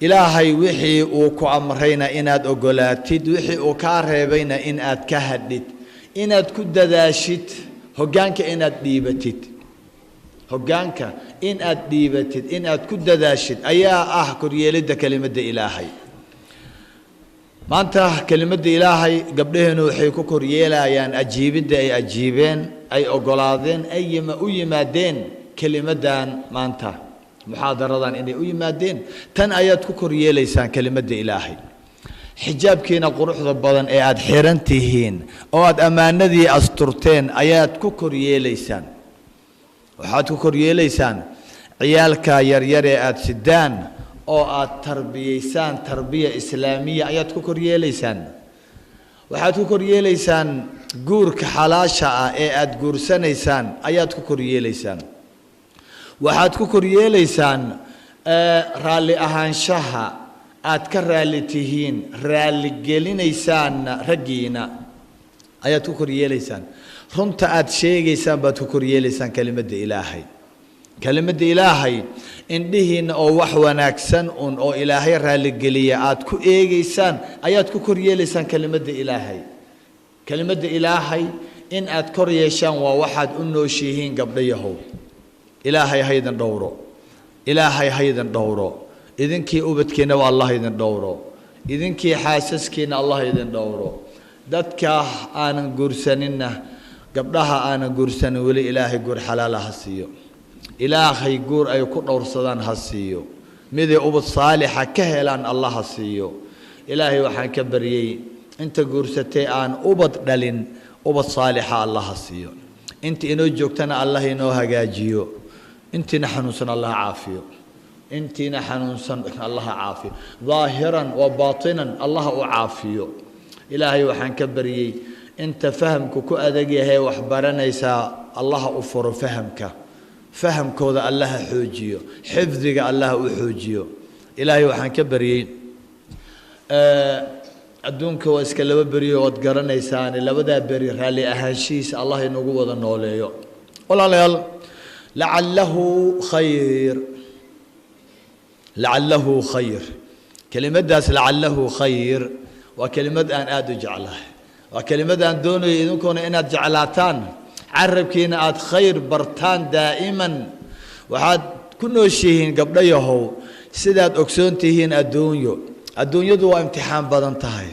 إلهي وحي وكأمرينا إناد أقولاتيد وحي وكارهبينا إناد كهدد إناد كدداشيد هجانك إناد ديبتيد هجانك إناد ديبتيد إناد كدداشيد أيا كريالد كلمة إلهي ما أنت كلمة إلهي قبله نوحي كريالا يعني أجيبد أي أجيبين أي أقولادين أي مادين كلمة دان ما أنت محاضرة إني أي مادين تن آيات كوريا ليسان كلمة إلهي حجاب كينا قروح ضبضان آيات حيرنتهين أو آد أمان ذي أسطرتين آيات كوريا ليسان وحاد كوريا ليسان عيالك يريري آد سدان أو آد تربية تربية إسلامية آيات كوريا ليسان وحاد كوريا ليسان جورك حلاشة آد جورسان ليسان آيات كوريا ليسان waxaad ku koryeelaysaan raali ahaanshaha aad ka raali tihiin raali gelinaysaan ragiina ayaad ku koryeelaysaan runta aad sheegaysaan baad ku koryeelaysaan kelimada ilaahay indhihiina oo wax wanaagsan oo ilaahay raali geliya aad ku eegaysaan ayaad ku koryeelaysaan kelimada ilaahay in aad kor yeeshaan waa waxaad u nooshihiin gabdhayahow إلهي هيدن دورو إلهي هيدن دورو إذن كي أبدكينا والله هيدن دورو إذن كي حاسسكينا الله هيدن دورو دادك آنا قرسانينا قبلها آنا قرسان ولي إلهي قر حلالة هسيو إلهي قر أي كنور صدان هسيو مذي أبد صالحة كهلان الله هسيو إلهي وحان كبريي انت قرستي آن أبد دلين أبد صالحة الله هسيو انت إنو جوكتنا الله إنو هجاجيو انت نحنوسن الله عافيه انت نحنوسن الله عافيه ظاهرا وباطنا الله عافيه إلهي وحن كبري انت فهمك كو ادغي هي وحبرنيسا الله افر فهمك ذا الله حوجيو حفظك الله وحوجيو إلهي وحن كبري adduunka waa iska laba bariyo oo garanaysan labada bari raali ahaanshiis Allah inagu wada nooleeyo walaalayaal la'allahu khayr kelimadaas la'allahu khayr waa kelimad aan aad u jeclahay waa kelimad aan doonayo idinkuna inaad jeclaataan carabkiina aad khayr bartaan daa'iman waxaad ku nooshihiin gabdhayahow sidaad ogsoontihiin adduunyadu waa imtixaan badan tahay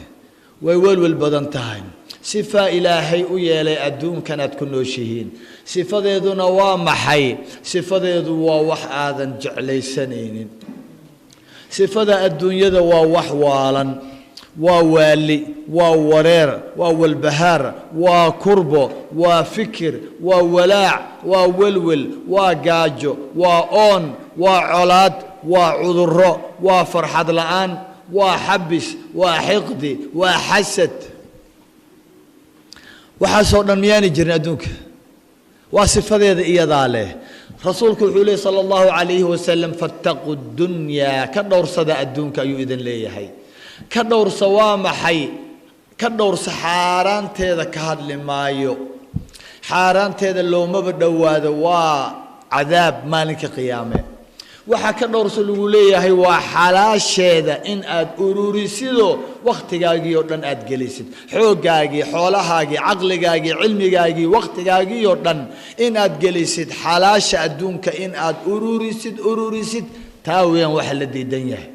way walwal badan tahay sifa ilaahay u yeelay adduunkan aad ku nooshihiin sifadeeduna waa maxay sifadeedu waa wax aadan jeclaysanaynin sifada adduunyada waa wax waalan waa waali waa wareer waa walbahaar waa kurbo waa fikir waa walaac waa walwal waa gaajo waa oon waa colaad waa cudurro waa farxad la'aan وحبس وحقد وحسد وحسود مياني جرنا دونك وصفة إيا ذاله رسولك عليه صلى الله عليه وسلم فاتقوا الدنيا كدور صدى الدونك أيو إذن ليه هاي كدور صوام حي كدور سحاران تيذا كهاد لمايو حاران تيذا لو مبدو هذا وعذاب مالك قيامه waxa ka dhowrso lagu leeyahay waa xalaasheeda in aad ururisido waqtigaagii oo dhan aad gelisid xooggaagii xoolahaagii aqligaagii cilmigaagii waqtigaagii oo dhan in aad gelisid xalaasha adduunka in aad ururisid taaween waxa la diidan yahay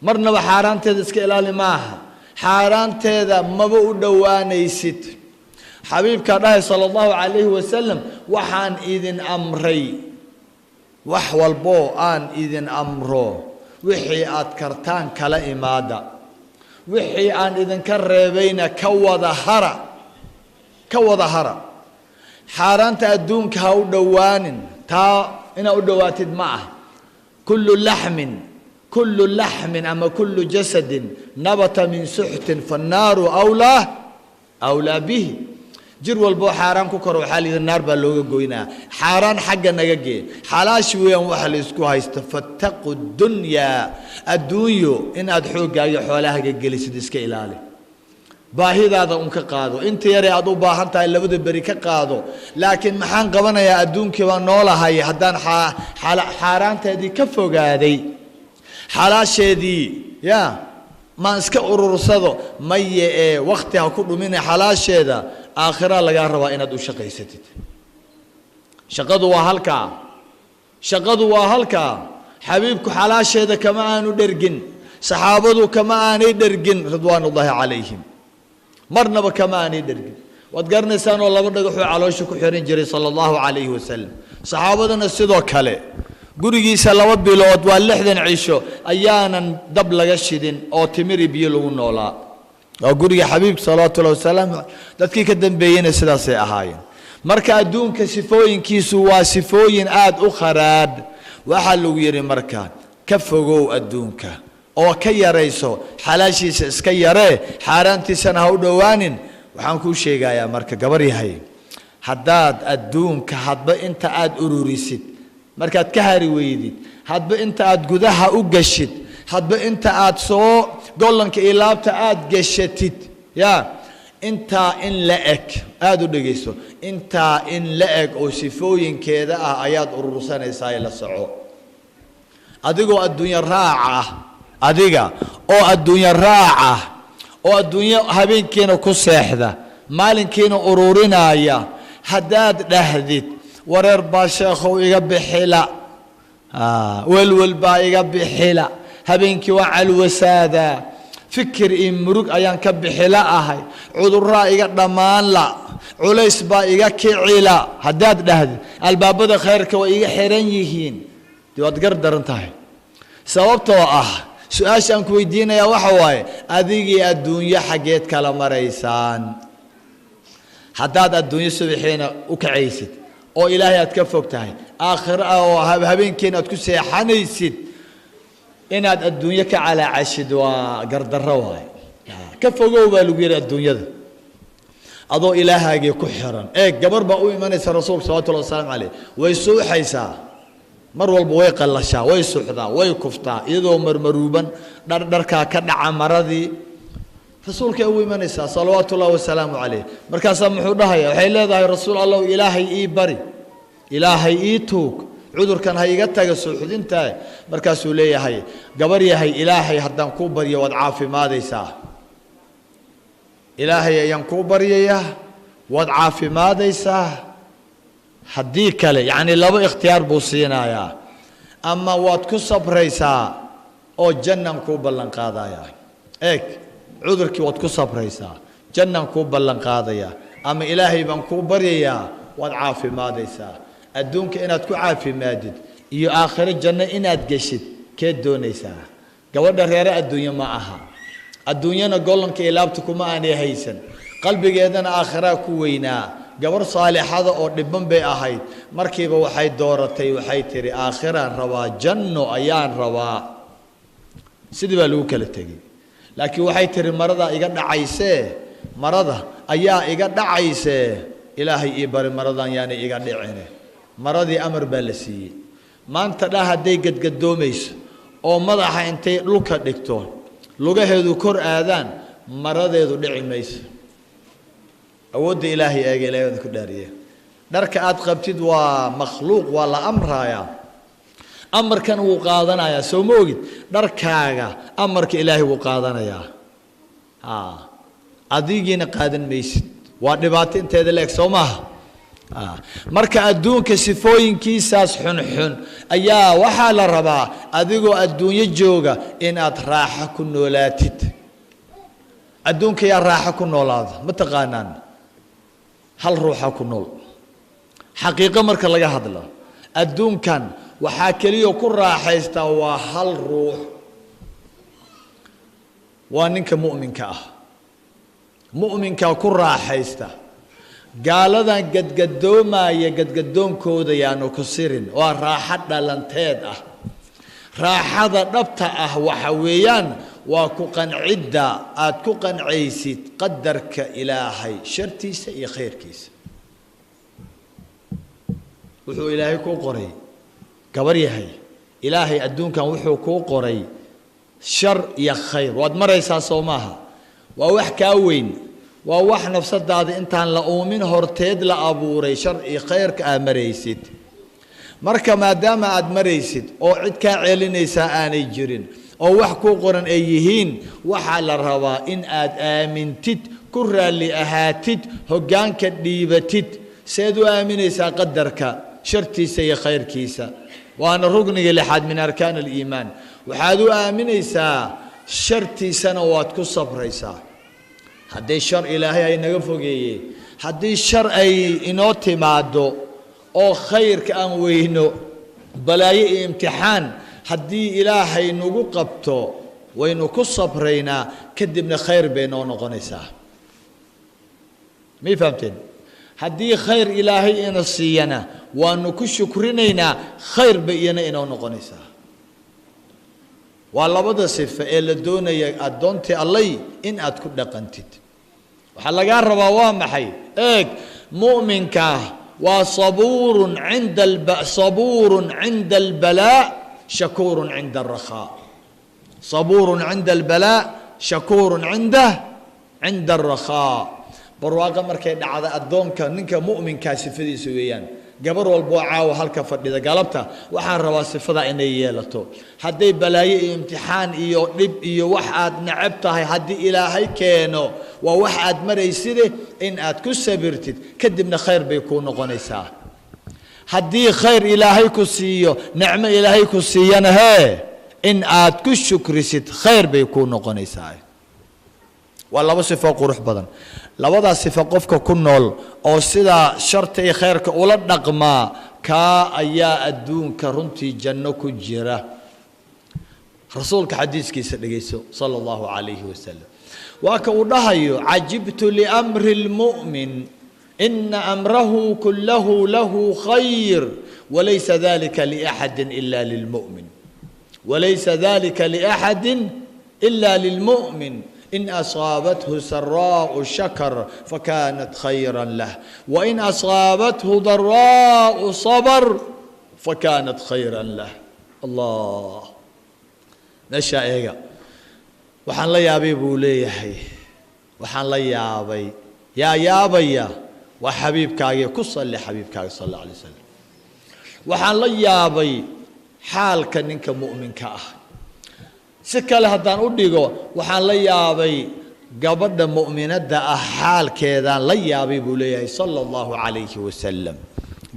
marnaba xaaraanteeda iska ilaali maaha xaaraanteeda maba u dhawaanaysid xabiibka dhahay sallallahu alayhi wasallam waxaan idin amray wax walbo aan idin amro wixii aad kartaan kala imaada wixii aan idin ka reebayna ka wada hara xaaraanta adduunka ha u dhawaanin taa ina u dhawaatid ma ah kullu lahmin ama kullu jasadin nabata min suhtin fannaaru awlaa bihi jir walbo xaaraan ku koro waxa liida naar baa looga goynaa xaaraan xagga naga gee xalaash weeyaan waxa la isku haysto fattaqu dunya adduunyo in aad xoogaayo xoolahaaga gelisid iska ilaali baahidaada ka qaado inta yare aad u baahan tahay labada bari ka qaado laakiin maxaan qabanayaa adduunkii baan noolahay haddaan xaaraanteedii ka fogaaday xalaasheedii yaa ma iska urursado maye waqti ha ku dhumin xalaasheeda aakhira laga rabaa inaad u shaqaysatid shaqadu waa halka xabiibku xalaasheeda kama aanu dhergin saxaabadu kama aanay dhergin ridwaanullaahi calayhim marnaba kama aanay dhergin waad garanaysaan oo laba dhagaxoo caloosha ku xiran jiray sallallahu alayhi wasallam saxaabadana sidoo kale gurigiisa 2 bilood waa 60 cisho ayaanan dab laga shidin oo timir biyo lagu noolaa oo guriga xabiibka sallallahu alayhi wasallam dadkii ka dambeeyeen sidaas ay ahaayeen marka adduunka sifooyinkiisu waa sifooyin aad u kharaad waxa lagu yiri marka ka fogow adduunka oo ka yarayso xalaashiisa iska yaree xaaraantiisana ha u dhawaanin waxaan ku sheegayaa marka gabar yahay haddaad adduunka hadba inta aad ururisid markaad ka hari weydid hadba inta aad gudaha u gashid hadba inta aad soo gollanka ilaabta aad gashatid yaa inta in la eg aad u dhageyso inta in la eg oo sifooyinkeeda ah ayaad urursanaysaa la soco adigoo adduunyo raaca oo adduunyo habeenkiina ku seexda maalinkiina ururinaya haddaad dhahdid wareer baa sheekhow iga bixila welwel baa iga bixila habeenkii waa calwasaada fikir iyo murug ayaan ka bixila ahay cudurraa iga dhammaan la culays baa iga kicila haddaad dhahdid albaabada khayrka waa iga xiran yihiin waad gar daran tahay sababtoo ah su-aashaan ku weydiinayaa waxa waaye adigii adduunyo xaggeed kala maraysaan haddaad adduunyo subaxiina u kacaysid oo ilaahay aad ka fog tahay aakhira oo habeenkiina aad ku seexanaysid inaad adduunyo ka calaacashid waa gardarro waaye ka fogow baa lagu yidhi adduunyada adoo ilaahaagii ku xiran gabar baa u imanaysa rasuulka sallallahu alayhi wasallam way suuxaysaa mar walba way qallashaa way suuxdaa way kuftaa iyadoo marmaruuban dharkaa ka dhaca maradii rasuulka uu imanaysaa salawaatullaahi wasalaamu calayh markaasaa muxuu dhahayaa waxay leedahay rasuul allah ilaahay ii bari ilaahay ii tuug cudurkan ha iga taga suuxdintaa markaasuu leeyahay gabar yahay ilaahay haddaan kuu baryo waad caafimaadaysaa ilaahay ayaan kuu baryayaa waad caafimaadaysaa haddii kale yacni laba ikhtiyaar buu siinayaa ama waad ku sabraysaa oo jannaan kuu ballan qaadayaa cudurkii waad ku sabraysaa jannaan kuu ballan qaadayaa ama ilaahay baan kuu baryayaa waad caafimaadaysaa adduunka inaad ku caafimaadid iyo aakhiro janno inaad geshid keed doonaysaa gabadha reere adduunyo ma aha adduunyana gollanka ilaabta kuma aanay haysan qalbigeedana aakhiraa ku weynaa gabar saalixada oo dhibban bay ahayd markiiba waxay dooratay waxay tiri aakhiraan rabaa janno ayaan rabaa sidii baa lagu kala tegey laakiin waxay tiri marada ayaa iga dhacaysee ilaahay ii bari maradan yaana iga dhicine maradii amar baa la siiyey maanta dha hadday gadgadoomayso oo madaxa intay dhulka dhigto lugaheedu kor aadaan maradeedu dhici mayso awoodda ilaahay eega ilaahay ku dhaariye dharka aad qabtid waa makhluuq waa la amrayaa amarkan wuu qaadanayaa soo ma ogid dharkaaga amarka ilaahay wuu qaadanayaa adigiina qaadan maysid waa dhibaato inteeda leeg soo maaha marka adduunka sifooyinkiisaas xunxun ayaa waxaa la rabaa adigoo adduunyo jooga inaad raaxo ku noolaatid adduunka yaa raaxo ku noolaada ma taqaanaan hal ruuxa ku nool xaqiiqo marka laga hadlo adduunkan waxaa kaliya ku raaxaystaa waa hal ruux waa ninka mu'minka ku raaxaysta gaaladan gadgadoonkooda yaanu ku sirin waa raaxo dhalanteed ah raaxada dhabta ah waxa weeyaan waa ku qancidda aad ku qancaysid qadarka ilaahay shartiisa iyo khayrkiisa wuxuu ilaahay ku qoray gabar yahay ilaahay adduunkan wuxuu ku qoray shar iyo khayr waad maraysaa soo maaha waa wax kaa weyn waa wax nafsadaada intaan la uumin horteed la abuuray shar iyo khayrka aad maraysid marka maadaama aad maraysid oo cid kaa ceelinaysaa aanay jirin oo wax ku qoran ay yihiin waxaa la rabaa in aad aamintid ku raalli ahaatid hoggaanka dhiibatid seed u aaminaysaa qadarka shartiisa iyo khayrkiisa waana rugniga lixaad min arkaan aliimaan waxaad u aaminaysaa shartiisana waad ku sabraysaa haddii shar ilaahay ay naga fogeeyey haddii shar ay inoo timaado oo khayrka aan weyno balaayo iyo imtixaan haddii ilaahay nagu qabto waynu ku sabraynaa kadibna khayr bay noo noqonaysaa may fahamteen haddii khayr ilaahay ina siiyana waanu ku shukrinaynaa khayr bay iyana inoo noqonaysaa waa labada sifo ee la doonaya addoontii allay in aad ku dhaqantid waxaa lagaa rabaa waa maxay eeg mu'minka waa sabuurun cinda albalaa shakuurun cinda alrakhaa sabuurun cinda albalaa shakuurun cinda alrakhaa barwaaqa markay dhacda addoonka ninka mu'minkaa sifadiisa weeyaan gabar walboo caawa halka fadhida galabta waxaan rabaa sifadaa inay yeelato hadday balaayo iyo imtixaan iyo dhib iyo wax aad necab tahay haddii ilaahay keeno waa wax aad marayside in aad ku sabirtid kadibna khayr bay kuu noqonaysaa haddii khayr ilaahay ku siiyo nicmo ilaahay ku siiyana hee in aad ku shukrisid khayr bay kuu noqonaysaa waa laba sifo qurux badan labadaas sifo qofka ku nool oo sidaa sharta iyo khayrka ula dhaqmaa kaa ayaa adduunka runtii janno ku jira rasuulka xadiiskiisa dhegayso sala allahu calayhi wasalam waa ka uu dhahayo cajibtu liamri lmu'min ina amrahu kullahu lahu khayr walaysa dalika liaxadin ila lilmu'min walaysa dalika liaxadin ila lilmu'min إن أصابته سراء شكر فكانت خيرا له وإن أصابته ضراء صبر فكانت خيرا له الله نشاء إيجا وحن لا يابي بوليه وحن لا يابي يا وحبيب كاي كصل لحبيب كاي صلى الله عليه وسلم وحن لا يابي حال كنك مؤمن كاه si kale haddaan u dhigo waxaan la yaabay gabadha mu'minadda ah xaalkeedaan la yaabay buu leeyahay sala allahu calayhi wasalam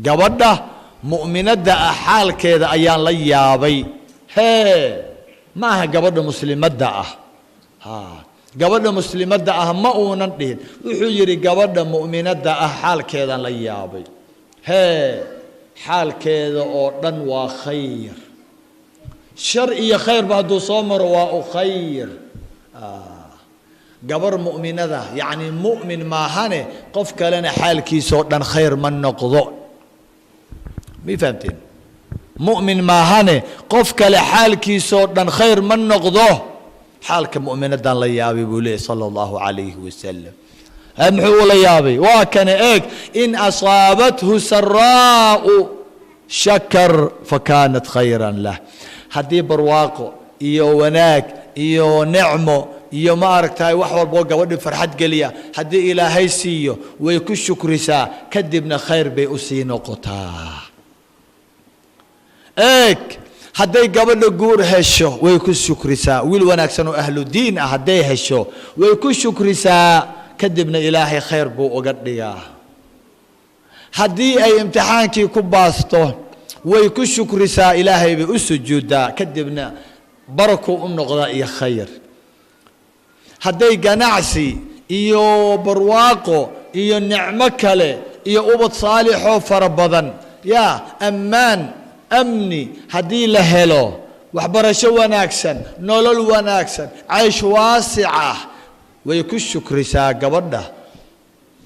gabadha mu'minadda ah xaalkeeda ayaan la yaabay hee ma aha gabadha muslimadda ah gabadha muslimadda ah ma uunan dhihin wuxuu yidhi gabadha mu'minadda ah xaalkeedaan la yaabay hee xaalkeeda oo dhan waa khayr shar iyo khayrba hadduu soo maro waa u khayr gabar mu'minada yacni mu'min maahane qof kalena xaalkiisoo dhan khayr ma noqdo may fahamteen mu'min maahane qof kale xaalkiisoo dhan khayr ma noqdo xaalka mu'minadan la yaabay buu leeyahy sala allahu calayhi wasalam muxuu ula yaabay waa kana eeg in asaabathu saraa'u shakar fakaanat khayran lah haddii barwaaqo iyo wanaag iyo nicmo iyo ma aragtaay wax walboo gabadhi farxad geliya haddii ilaahay siiyo way ku shukrisaa kadibna khayr bay u sii noqotaa eeg hadday gabadha guur hesho way ku shukrisaa wiil wanaagsan oo ahlu diin ah hadday hesho way ku shukrisaa kadibna ilaahay khayr buu uga dhigaa haddii ay imtixaankii ku baasto way ku shukrisaa ilaahay bay u sujuudaa kadibna barako u noqdaa iyo khayr hadday ganacsi iyo barwaaqo iyo nicmo kale iyo ubad saalixoo fara badan yaa ammaan amni haddii la helo waxbarasho wanaagsan nolol wanaagsan caysh waasica way ku shukrisaa gabadha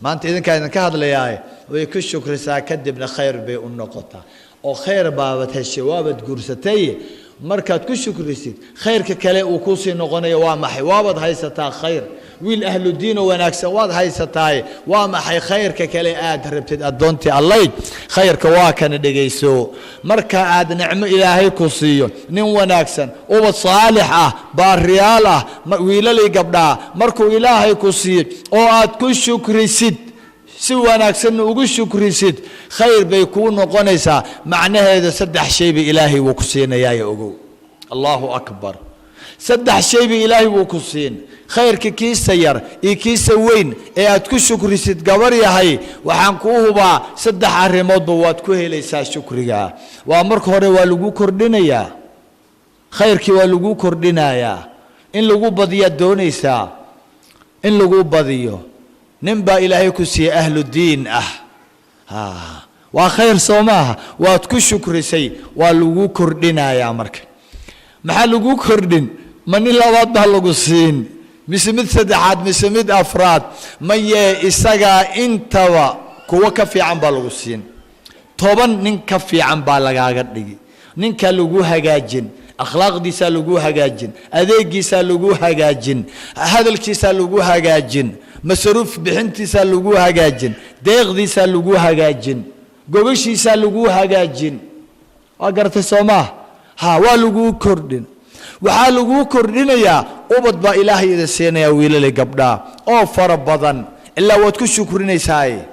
maanta idinkaa idinka hadlayaa way ku shukrisaa kadibna khayr bay u noqotaa oo khayr baabad heshay waabad guursatay markaad ku shukrisid khayrka kale uu ku sii noqonayo waa maxay waabad haysataa khayr wiil ahlu diin oo wanaagsan waad haysataa waa maxay khayrka kale aad rabtid adoontii Allah khayrka waa kana dhageyso marka aad nicmo ilaahay ku siiyo nin wanaagsan oo saalix ah baariyaal ah wiilalay gabdhaa markuu ilaahay ku siiyo oo aad ku shukrisid si wanaagsan ugu shukrisid khayr bay kuu noqonaysaa macnaheeda saddex shay bay ilaahay wuu ku siinayaa ogow allahu akbar saddex shay bay ilaahay wuu ku siin khayrka kiisa yar iyo kiisa weyn ee aad ku shukrisid gabar yahay waxaan kuu hubaa saddex arrimoodba waad ku helaysaa shukriga waa marka hore waa lagu kordhinayaa khayrkii waa lagu kordhinayaa in lagu badiyo doonaysaa in lagu badiyo nin baa ilaahay ku siiyey ahlu diin waa khayr soo maaha waad ku shukrisay waa lagu kordhinayaa marka maxaa lagu kordhin ma nin labaad baa lagu siin mise mid saddexaad mise mid afraad mayee isagaa intaba kuwa ka fiican baa lagu siin 10 nin ka fiican baa lagaaga dhigi ninka lagu hagaajin akhlaaqdiisa lagu hagaajin adeegiisa lagu hagaajin hadalkiisa lagu hagaajin masruuf bixintiisa lagu hagaajin deeqdiisa lagu hagaajin gobashiisa lagu hagaajin waa gartay Soomaa waa lagu kordhin waxaa lagu kordhinayaa ubad baa ilaahay idin siinaya wiilal gabdha oo fara badan ilaa waad ku shukrinaysaa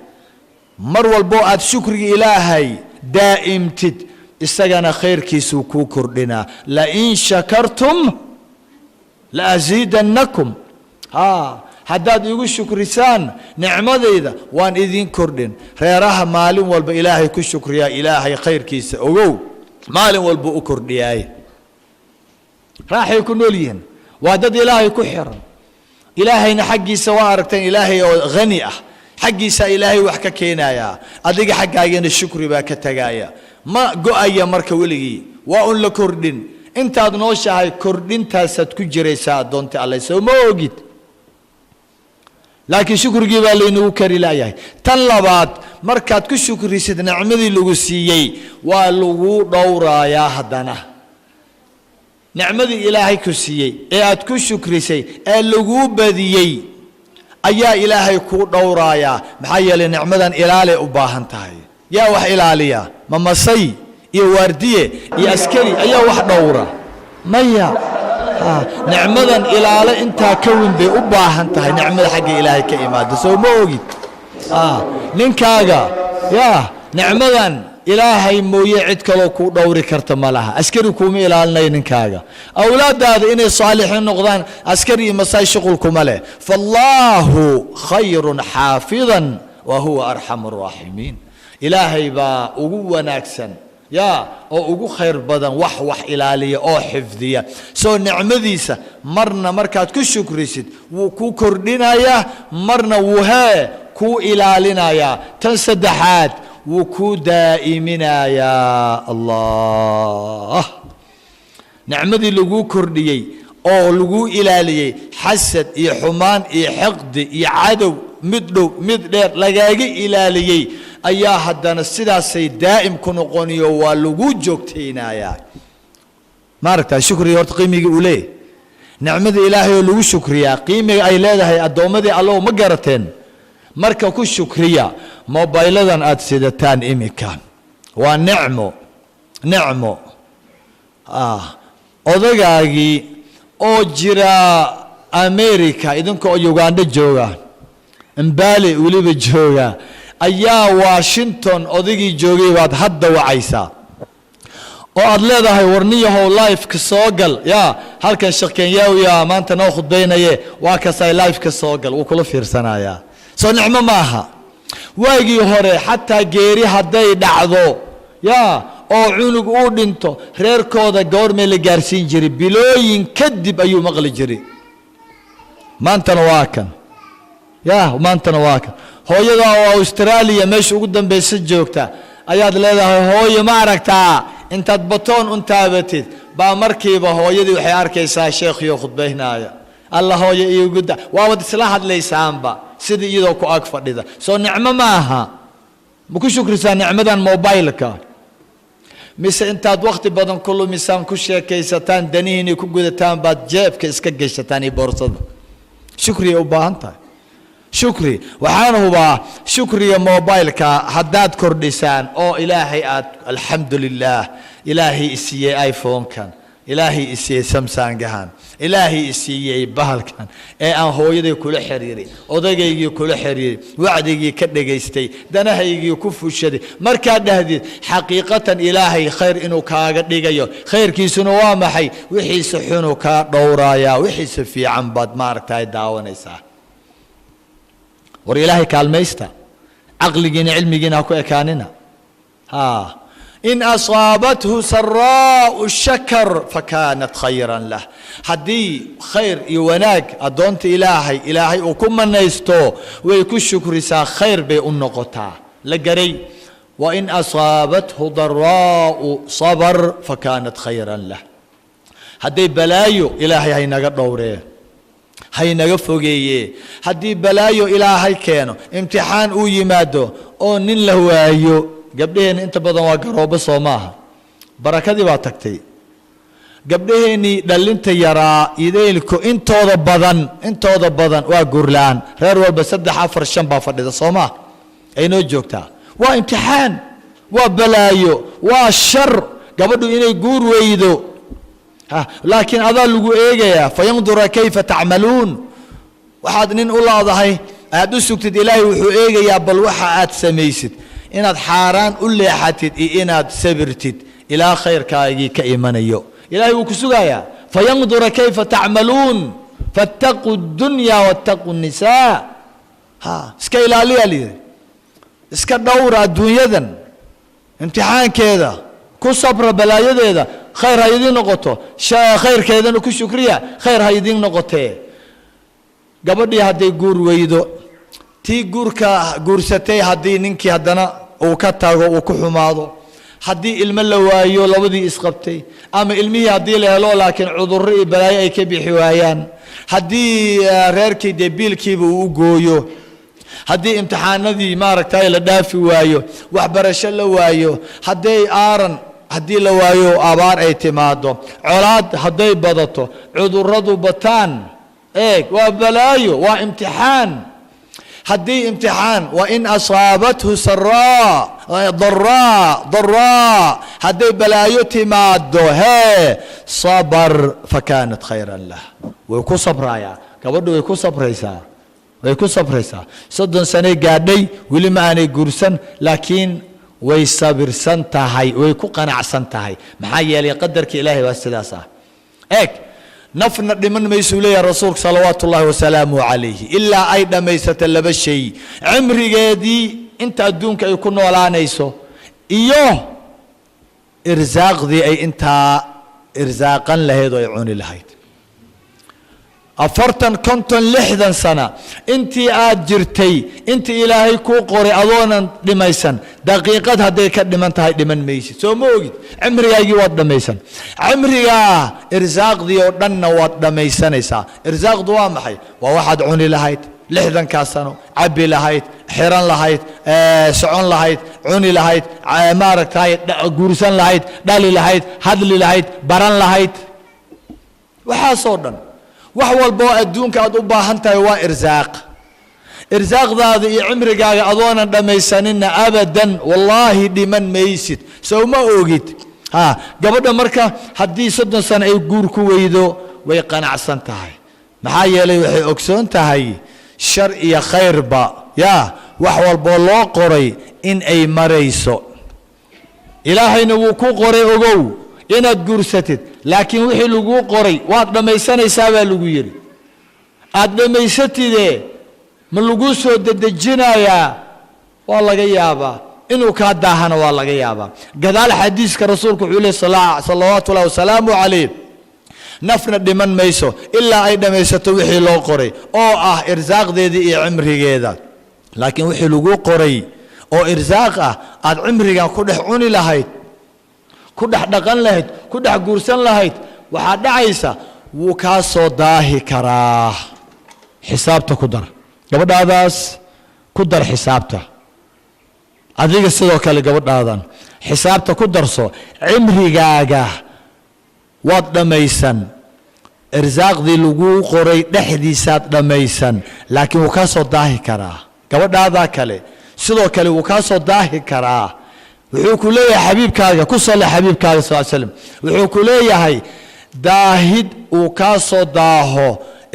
mar walbo aad shukriga ilaahay daa'imtid isagana khayrkiisu ku kordhina la in shakartum la azidannakum haddaad igu shukrisaan nicmadeyda waan idin kordhin reeraha maalin walba ilaahay ku shukriyaa ilaahay khayrkiisa ogow maalin walba u kordhiyaay raaxay ku nool yihiin waa dad ilaahay ku xiran ilaahayna xaggiisa waa aragteen ilaahay oo qani ah xaggiisa ilaahay wax ka keenaya adiga xaggaagana shukri baa ka tagaya ma go'aya marka weligii waa un la kordhin intaad nooshahay kordhintaasaad ku jiraysaa doonta Allah soo ma ogid laakiin shukrigii baa laynagu kari laayahay tan labaad markaad ku shukrisid nicmadii lagu siiyey waa lagu dhowrayaa haddana nicmadii ilaahay ku siiyey ee aad ku shukrisay ee lagu badiyey ayaa ilaahay ku dhowrayaa maxaa yeelay nicmadan ilaalay u baahan tahay yaa wax ilaaliya ma masay iyo waardiye iyo askari ayaa wax dhowra maya nicmadan ilaale intaa ka weyn bay u baahan tahay nicmada xagga ilaahay ka imaado soo ma ogid ninkaaga nicmadan ilaahay mooye cid kale ku dhowri karta malaha askari kuma ilaalinayo ninkaaga awlaadaada inay saalixiin noqdaan askari iyo masay shaqul kuma leh fallahu khayrun xaafidan wa huwa arhamur rahimin ilaahay baa ugu wanaagsan oo ugu khayr badan wax ilaaliya oo xifdiya soo nicmadiisa marna markaad ku shukrisid wuu ku kordhinayaa marna wuu ku ilaalinayaa tan saddexaad wuu ku daa'iminayaa Allah nicmadii lagu kordhiyey oo lagu ilaaliyey xasad iyo xumaan iyo xiqdi iyo cadow mid dhow mid dheer lagaaga ilaaliyey ayaa haddana sidaasay daa'im ku noqoniyo waa lagu joogtaynayaa maaragtaa shukriga horta qiimiga uu leeyahay nicmada ilaahay oo lagu shukriyaa qiimiga ay leedahay addoommadii allow ma garateen marka ku shukriya mobiladan aad sidataan imika waa nicmo odagaagii oo jira America idinka oo Uganda jooga Mbale waliba jooga ayaa Washington odagii joogay baad hadda wacaysaa oo aad leedahay warniyahow live ka soo gal halkan shaqeeyaa maanta noo khudbeynaye waa ka say live ka soo gal uu kula fiirsanayaa soo nicmo maaha waagii hore xataa geeri haday dhacdo oo cunug uu dhinto reerkooda goormee la gaarsiin jiray bilooyin kadib ayuu maqli jiray maantana waa kan hooyada oo Australia meesha ugu dambaysa joogta ayaad leedahay hooyo ma aragtaa intaad batoon un taabatid baa markiiba hooyadii waxay arkaysaa sheekhiyo khudbaynaya Allah hooyo iyo gudda waa wad isla hadlaysaanba sidii iyadoo ku ag fadhida soo nicmo maaha ma ku shukrisaa nicmadan mobilka mise intaad waqti badan ku lumisaan ku sheekaysataan danihiin ku gudataan baad jeebka iska gashataan iyo boorsada shukriga u baahan tahay shukri waxaan hubaa shukriga mobilka haddaad kordhisaan oo ilaahay aad alxamdulillah ilaahay siiyey iPhone kan إلهي إسي سمسان جهان إلهي إسي بهالكان أن هو يدي كل حريري أضيجي كل حريري وعدي كده جيستي دنا هيجي كف الشدي مركز هذه حقيقة إلهي خير إنه كاجد يجيو خير كيسنو وامحي وحي سحنو كدورايا وحي سفي عن بعد مارك داون إسا ور إلهي كالميستا عقل جين علمي جين أكو كاننا إن أصابته سراء الشكر فكانت خيرا له هدي خير يوناك أدونت إلهي وكم من يستو ويكون شكر سا خير بأنقطع لقري وإن أصابته ضراء صبر فكانت خيرا له هدي بلايو إلهي هاي نقر دوريه هاي نقفوجيه هدي بلايو إلهي كانوا امتحان أو يمادو أو نين له أيو قبلهن انت بدن وقروب صوماها بركدي باتكتي قبلهني دلنت يرى يديلكو انتو بدن وقرلان غير والبسد حفر الشنبا فرد صوماه اينو جوكتا وامتحان وبلايو والشر قبلو اني قور ويدو لكن هذا لقو ايجيا فينظر كيف تعملون واحد نين الله ضحي ادو سكتد الهي وحو ايجيا بل وحا اد سميست inaad xaaraan u leexatid iyo inaad sabirtid ilaa khayrkaagii ka imanayo ilaahay wuu ku sugayaa fayandura kayfa ta'maluun fattaqu ad-dunya wattaqu an-nisaa iska ilaaliya liye iska dhowra adduunyadan imtixaankeeda ku sabra balaayadeeda khayr ha idin noqoto khayrkeedana ku shukriya khayr ha idin noqotee gabadhii hadday guur weydo tii guursatay haddii ninkii haddana uu ka tago uu ku xumaado haddii ilmo la waayo labadii isqabtay ama ilmihii haddii la helo laakiin cudurro iyo balaayo ay ka bixi waayaan haddii reerkii dee biilkiiba uu u gooyo haddii imtixaanadii maaragtay la dhaafi waayo waxbarasho la waayo haddii la waayo abaar ay timaado colaad hadday badato cudurradu bataan waa balaayo waa imtixaan هدي امتحان وإن أصابته سراء ضراء هدي بلايتي مادو صبر فكانت خيرا له ويكون صبرايا كبدو ويكون صبريسا صدن سنة قادي ولي ما أنا قرسن لكن ويصبر سنتهي ويكون قناع سنتهي محايا لي قدرك إلهي والسلاسة نفنا لمن ميسولي رسولك صلوات الله وسلامه عليه إلا أيضا ميسة لبشي عمري قادي انت أدونك يكون ولا نيسو إيوه إرزاق ذي أي انت إرزاقا لهيدو يعوني لهيد أفرتن كنتن لحدا سنة انتي آجرتي انتي إلهي كو قوري أضونا لميسن دقيقة هديك لمن تهي لمن ميسي سو موجد عمري يجي واد ميسن عمري إرزاق ذي ودنا واد ميسن إسا إرزاق دوا محي وواحد عوني لهيد لحدا كاسانو عبي لهيد حيران لهيد سعون لهيد عوني لهيد مارك لهيد قورسان لهيد دالي لهيد هدلي لهيد بران لهيد وحاصودا وحول بو أدونك أدو باهنتا هو إرزاق ذا عمرك أدونا دميسانين أبدا والله لمن ميسد سو ما أوجد قبل مركا حدي صدنا سنة يقول كويدو ويقنع سنتهاي محايا لي وحي أكسون تهاي شر يا خير با يا وحول بو لو قري إن أي مريسو إلهي نوكو قري أغو inaad guursatid laakiin wixii lagu qoray waad dhamaysanaysaa baa lagu yiri aad dhamaysatide ma lagu soo dadajinayaa waa laga yaabaa inuu ka daahana waa laga yaabaa gadaal xadiiska rasuulku sallallahu alayhi wasallam alayhi nafna dhiman mayso ilaa ay dhamaysato wixii loo qoray oo ah irsaaqdeedii iyo cimrigeeda laakiin wixii lagu qoray oo irsaaq ah aad cimrigan ku dhex cuni lahayd كده دقن لهيد كده قرسن لهيد وحد عيسى وكاسو داهي كراه حسابته كدر قبل هذاس كدر حسابته أذيك السلوك اللي قبل هذا حسابته كدر صو عمري جاجه وضد ميسن إرزاق ذي لجو قري لحديثات دميسن لكن وكاسو داهي كراه قبل هذا كله سلوك اللي وكاسو داهي كراه وحكوا لي يا حبيب كاغا كسل حبيب كاغا صلى الله عليه وسلم وحكوا لي هي daahid uu kaa soo daaho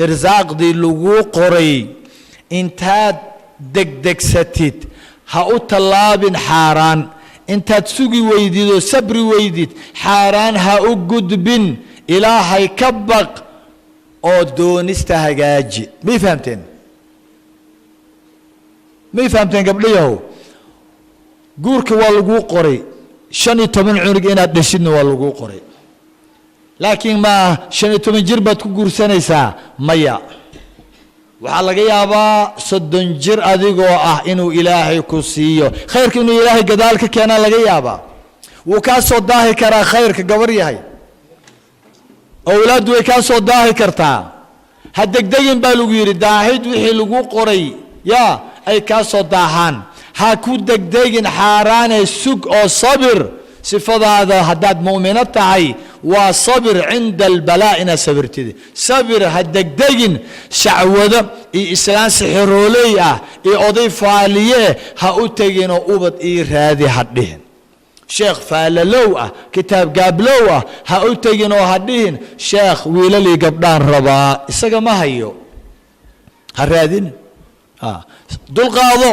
irsaaqdii lagu qoray intaad degdegsatid ha u tallaabin xaaraan intaad sugi weydid oo sabri weydid xaaraan ha u gudbin ilaahay ka baq oo doonista hagaaji ma fahamteen gabdhayahow guurka waa lagu qoray 15 cunug inaad dhashidna waa lagu qoray laakiin ma 15 jir baad ku guursanaysaa maya waxaa laga yaabaa 30 jir adigoo ah inuu ilaahay ku siiyo khayrka inuu ilaahay gadaal ka keena laga yaabaa wuu kaa soo daahi karaa khayrka gabar yahay awlaadu way kaa soo daahi kartaa ha degdegin baa lagu yidhi daahid wixii lagu qoray yaa ay kaa soo daahaan ha ku degdegin xaaraanee sug oo sabir sifadaada haddaad mu'mino tahay waa sabir cinda albalaa inaad sabirtid sabir ha degdegin shacwado iyo islaan sixirooley ah iyo oday faaliye ha u teginoo ubad ii raadi ha dhihin sheekh faalalow ah kitaab gaablow ah ha u teginoo ha dhihin sheekh wiilalii gabdhaan rabaa isaga ma hayo ha raadin dulqaado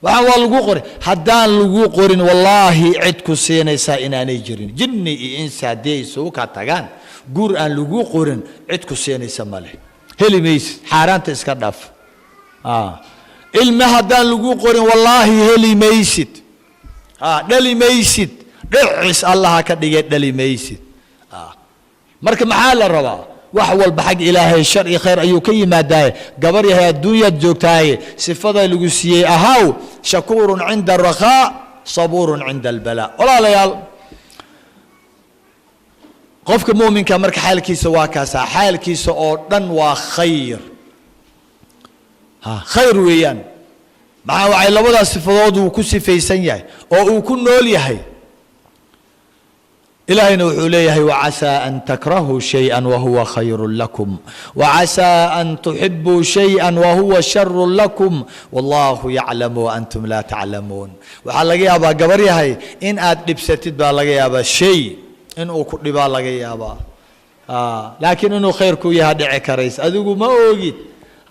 waxaan waa lagu qoray haddaan lagu qorin wallaahi cid ku siinaysaa inaanay jirin jinni iyo insi haddii ay isugu kaa tagaan guur aan lagu qorin cid ku siinaysa ma leh heli maysid xaaraanta iska dhaaf ilmi haddaan lagu qorin wallaahi heli maysid dhali maysid dhicis allaha ka dhigay dhali maysid marka maxaa la rabaa wax walba xag ilaahay shar iyo khayr ayuu ka yimaadaa gabar yahay adduunyada joogtaay sifada lagu siiyay ahaw shakuurun cinda rakhaa sabuurun cinda albala walaalayaal qofka muuminka marka xaalkiisa waa kaasa xaalkiisa oo dhan waa khayr khayr weeyaan maxaa waxay labadaas sifadood uu ku sifaysan yahay oo uu ku nool yahay إلهنا وحوليه وعسى أن تكرهوا شيئا وهو خير لكم وعسى أن تحبوا شيئا وهو شر لكم والله يعلم وأنتم لا تعلمون وحلقي أبا قبري هاي إن أدبستد بالغي أبا شيء إن أكد بالغي أبا لكن إنه خير كوي هدعي كريس أذوق ما أوجد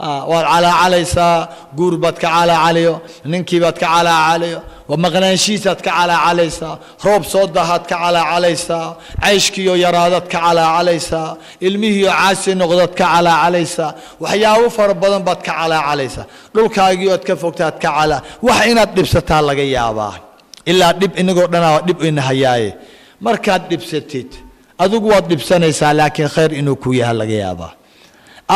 وعلى عليسا قربتك على عليه ننكبتك على عليه ومغناشيتك على عليسا روب صدهتك على عليسا عيشكيو يرادتك على عليسا المهيو عاسي نغضتك على عليسا وحياو فربضن بتك على عليسا دولكاغيو تكفوكتك على وحينات دبستا لغا يابا الا دب انغو دنا دب ان هياي markaad dibsatid adigu waad dibsanaysaa laakiin khayr inuu ku yahay laga yaabaa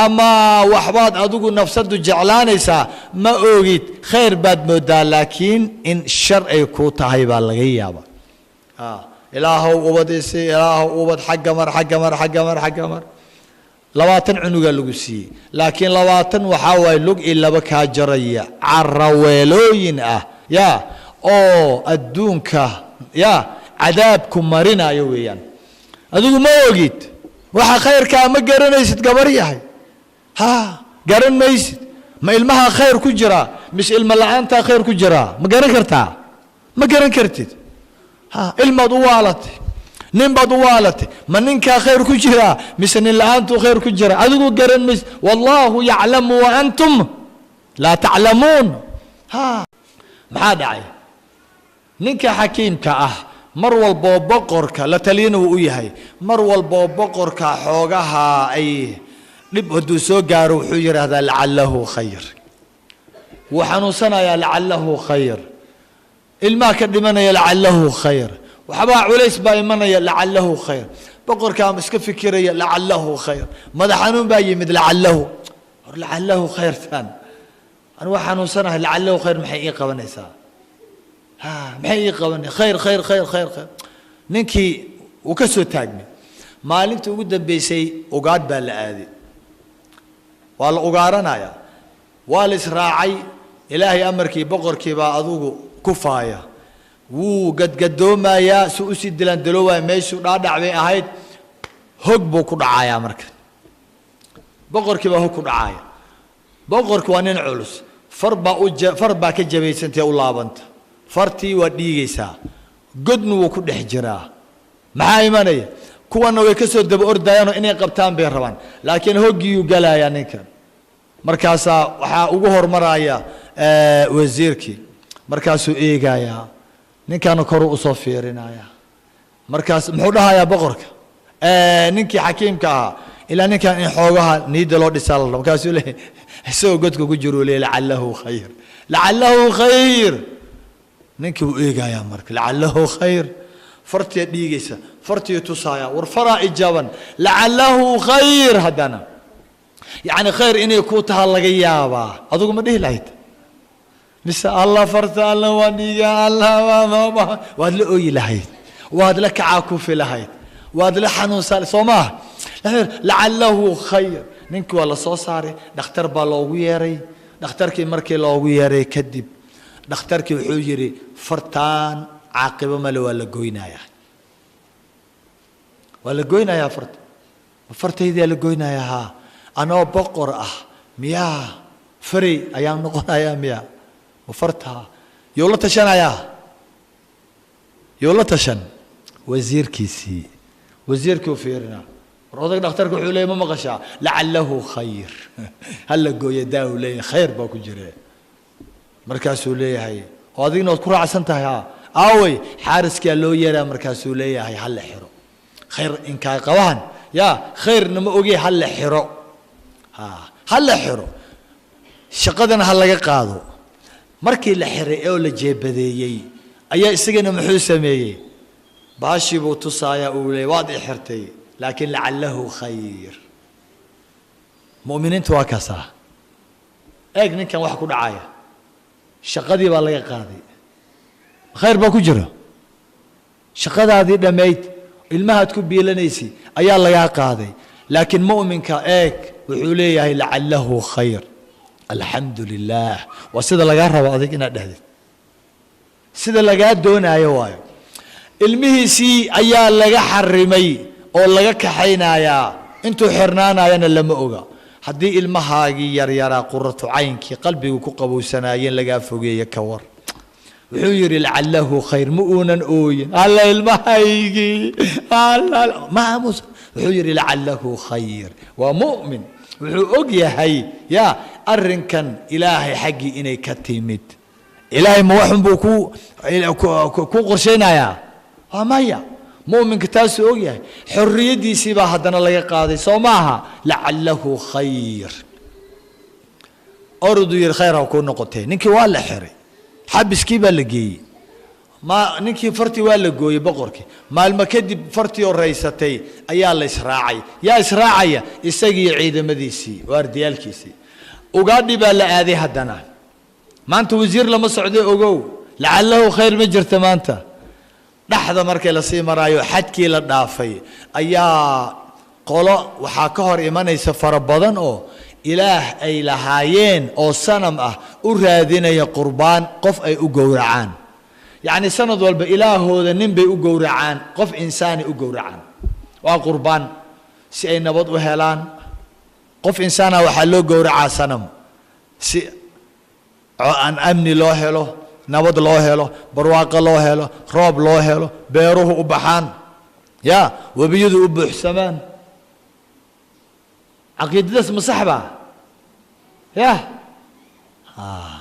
ama waxbaad adigu nafsadu jeclaanaysaa ma oogid khayr baad moodaa laakiin in shar ay ku tahay baa laga yaabaa ilaahow ubadisi ilaahow ubad xagga mar 20 cunuga lagu siiyey laakiin 20 waxa way lug ilaba ka jaraya caraweelooyin ah ya oo adduunka ya cadaabku marinayo weeyaan adigu ma oogid waxa khayrka ma garanaysid gabar yahay garan maysid ma ilmaha khayr ku jira mis ilma la'aanta khayr ku jira ma garan kartaa ma garan kartid ilmad waalati ninbad waalati ma ninka khayr ku jira mis nin la'aantu khayr ku jira adigu garan mays wallahu ya'lamu wa antum la ta'lamun maxaa dhacay ninka xakiimka ah mar walba boqorka la taliyana uu yahay mar walba boqorka xoogaha ay dib haduu soo gaaro wuxuu yiraahdaa la'allahu khayr وحنوسنا لعله خير ilma ka dhimanaya la'allahu khayr waxba culays baa imanaya la'allahu khayr boqor ka iska fikiraya la'allahu khayr madaxanu baa yimid la'allahu khayr tan aan waxanuusanahay la'allahu khayr maxay ii qabanaysaa maxay ii qabanay khayr ninkii uu ka soo taagmay maalintii ugu dambeysay ugaad baa la aaday waa la ugaaranaya waa la israacay ilaahay amarkii boqorkii baa adugu كفاية وقد ما يا سوسي دلان دلوا ماشي ودع بي أهيد هجبو كدعايا مركز بقر كبا هو كدعايا بقر كوانين علوس فربا كجبي سنتي الله بنت فرتي وديجي سا قدنو وكد حجرا معاي مانية kuwana way ka soo daba ordayaan inay qabtaan bay rabaan laakiin hoggii uu galaya ninkan markaas waxa ugu hormaraya wasiirkii markaas uu eegaya ninkan kor u soo fiirinaya markaas muxuu dhahayaa boqorka ninkii xakiimka ah ilaa ninkan in xoogaha niida loo dhisal markaas uu leeyahay soo godka ku jiro la'allahu khayr ninkii uu eegaya marka la'allahu khayr فرتي ديجيسا فرتي تصايا ورفرا إجابا لعله خير هدانا يعني خير إني كوتها الله جيابا أذوق ما ده لايت لسه الله فرت الله ونيجا الله ما وهذا لقي لهيت وهذا لك عاكف لهيت وهذا لحنو سال صوماه لعله خير نينك ولا صوصاري نختار بالويري نختار كي مركي لويري كدب نختار كي حجري فرتان عاقبة ما له ولا جوينايا ولا جوينايا فرت هذي ولا جوينايا ها أنا بقر مياه فري أيام نقول مياه وفرتها يولا تشن يولا تشن وزير كيسي وزير كوفيرنا روضك دكتور كحولي ما مغشى لعله خير هلا جوي داولي خير باكو جري مركز ولي هاي وهذيك نذكر عسنتها يا أوي حارس كالو يرى مركز ولي هاي هلا حرو خير إن كان قوان يا خير نما أوجي هلا حرو هلا حرو شقدنا هلا قاضو مركي لحري أو لجيبذي أي سجن محوسمي باشي بوتصايا أولي واضح حرتي لكن لعله خير مؤمنين تواكسا إيه نكان واحد كل عاية شقدي بالله قاضي خير باكو جرا شقد هذه دميت المهد كبي لنيسي أي الله يا قاضي لكن مؤمن كأيك وحوليه لعله خير الحمد لله وسيد الله قرب أذيك نادهد سيد الله قاد دون أيواي المهسي أي الله حرمي أو الله كحينا يا أنتو حرنانا يا لما أوجا حدي المهاجي يرى قرة عينك قلبي وكقبو سناين لقى فوقي يكور وحيري لعله خير مؤونا أوين الله المهاجي الله ما مس وحيري لعله خير ومؤمن وحوقيا هي يا أرنكن إلهي حقي إني كتيمت إلهي موحن بوكو كو قرشينا يا ما يا مؤمن كتاس أوقيا حرية دي سيبا هدنا الله يقاضي صوماها لعله خير أرضو يرخيرها وكون نقطين نكي ولا حري حبس كيبا لقي ما نكي فرتي ولا قوي بقرك ما المكدب فرتي والرئيستي أيا الله إسراعي يا إسراعي يسقي عيد مديسي وارديال كيسي وقادي بلا هذه هدنا ما أنت وزير لما سعودي أوجو لعله خير مجرت ما أنت لحظة مركي لسي مرايو حدكي للضافي أيا قولا وحاكهر إيمان يسفر بدن أو إله أي لهايين أو صنم أرادين يا قربان قف أي أجورعان يعني سند والب إله هذا نبي أجورعان قف إنساني أجورعان وقربان سي نبض وهلان قف إنسان وحلو جورع صنم سي عن أمني الله له نبض الله له برواق الله له راب الله له بيروه أبحان يا وبيده أب حسمان عقيدة اسم صحبة يا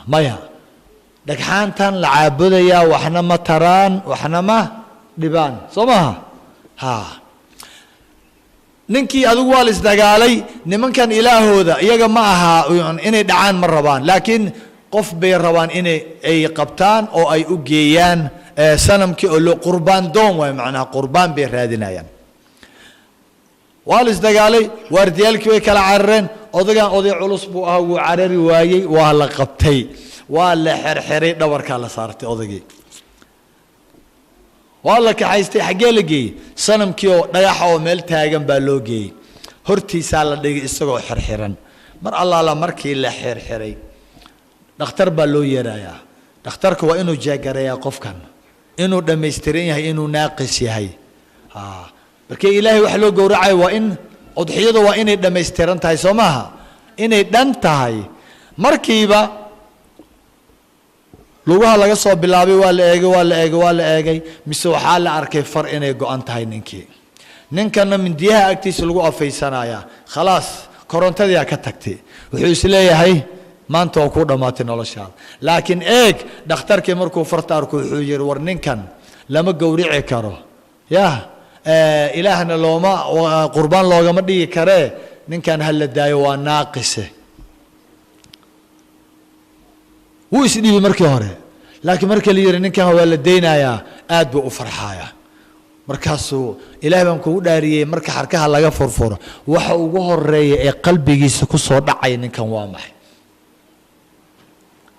ما يا دك حانتان العابدة يا وحنا ما تران وحنا ما دبان صمها ninkii adigu waa la isdagaalay nimankan ilaahooda iyaga ma aha inay dhacaan ma rabaan laakiin qof bay rabaan inay ay qabtaan oo ay u geeyaan sanamkii oo loo qurbaan doon way macnaha qurbaan bay raadinayaan waa la isdagaalay waardiyalkii way kala carareen odagan oday culus buu ahaa wuu carari waayey waa la qabtay waa la xirxiray dhabarka la saartay odagii والله كحيستي حقي لقي صنم كيو دغخو ميل تاغن با لو غي هورتيسا لا دغي اسغو خرخرن مر الله لا مركي لا خرخري دكتور با لو يرايا دكتورك وا انو جاغريا قفكن انو دميسترين yahay انو ناقص yahay markii ilaahay wax loo gowracay waa in udxiyadu waa inay dhameystiran tahay Soomaha inay dhan tahay markiiba lugaha laga soo bilaabay waa la eegay mise waxa la arkay far inay go'an tahay ninkana mindiyaha agtiisa lagu afaysanaya khalaas korontadii ka tagtay wuxuu isleeyahay maanta oo ku dhamaatay noloshaada laakiin eeg dhakhtarkii markuu fartaarku wuxuu yiri war ninkan lama gowrici karo ya ilaahna looma qurbaan loogama dhigi kare ninkan hal la daayo waa naaqise wuu isdhiibay markii hore laakiin markii la yiri ninkan waa la deynayaa aad buu u farxayaa markaasuu ilaahay baan kugu dhaariyay marka xarkaha laga furfuro waxa ugu horeeya ee qalbigiisa ku soo dhacay ninkan waa maxay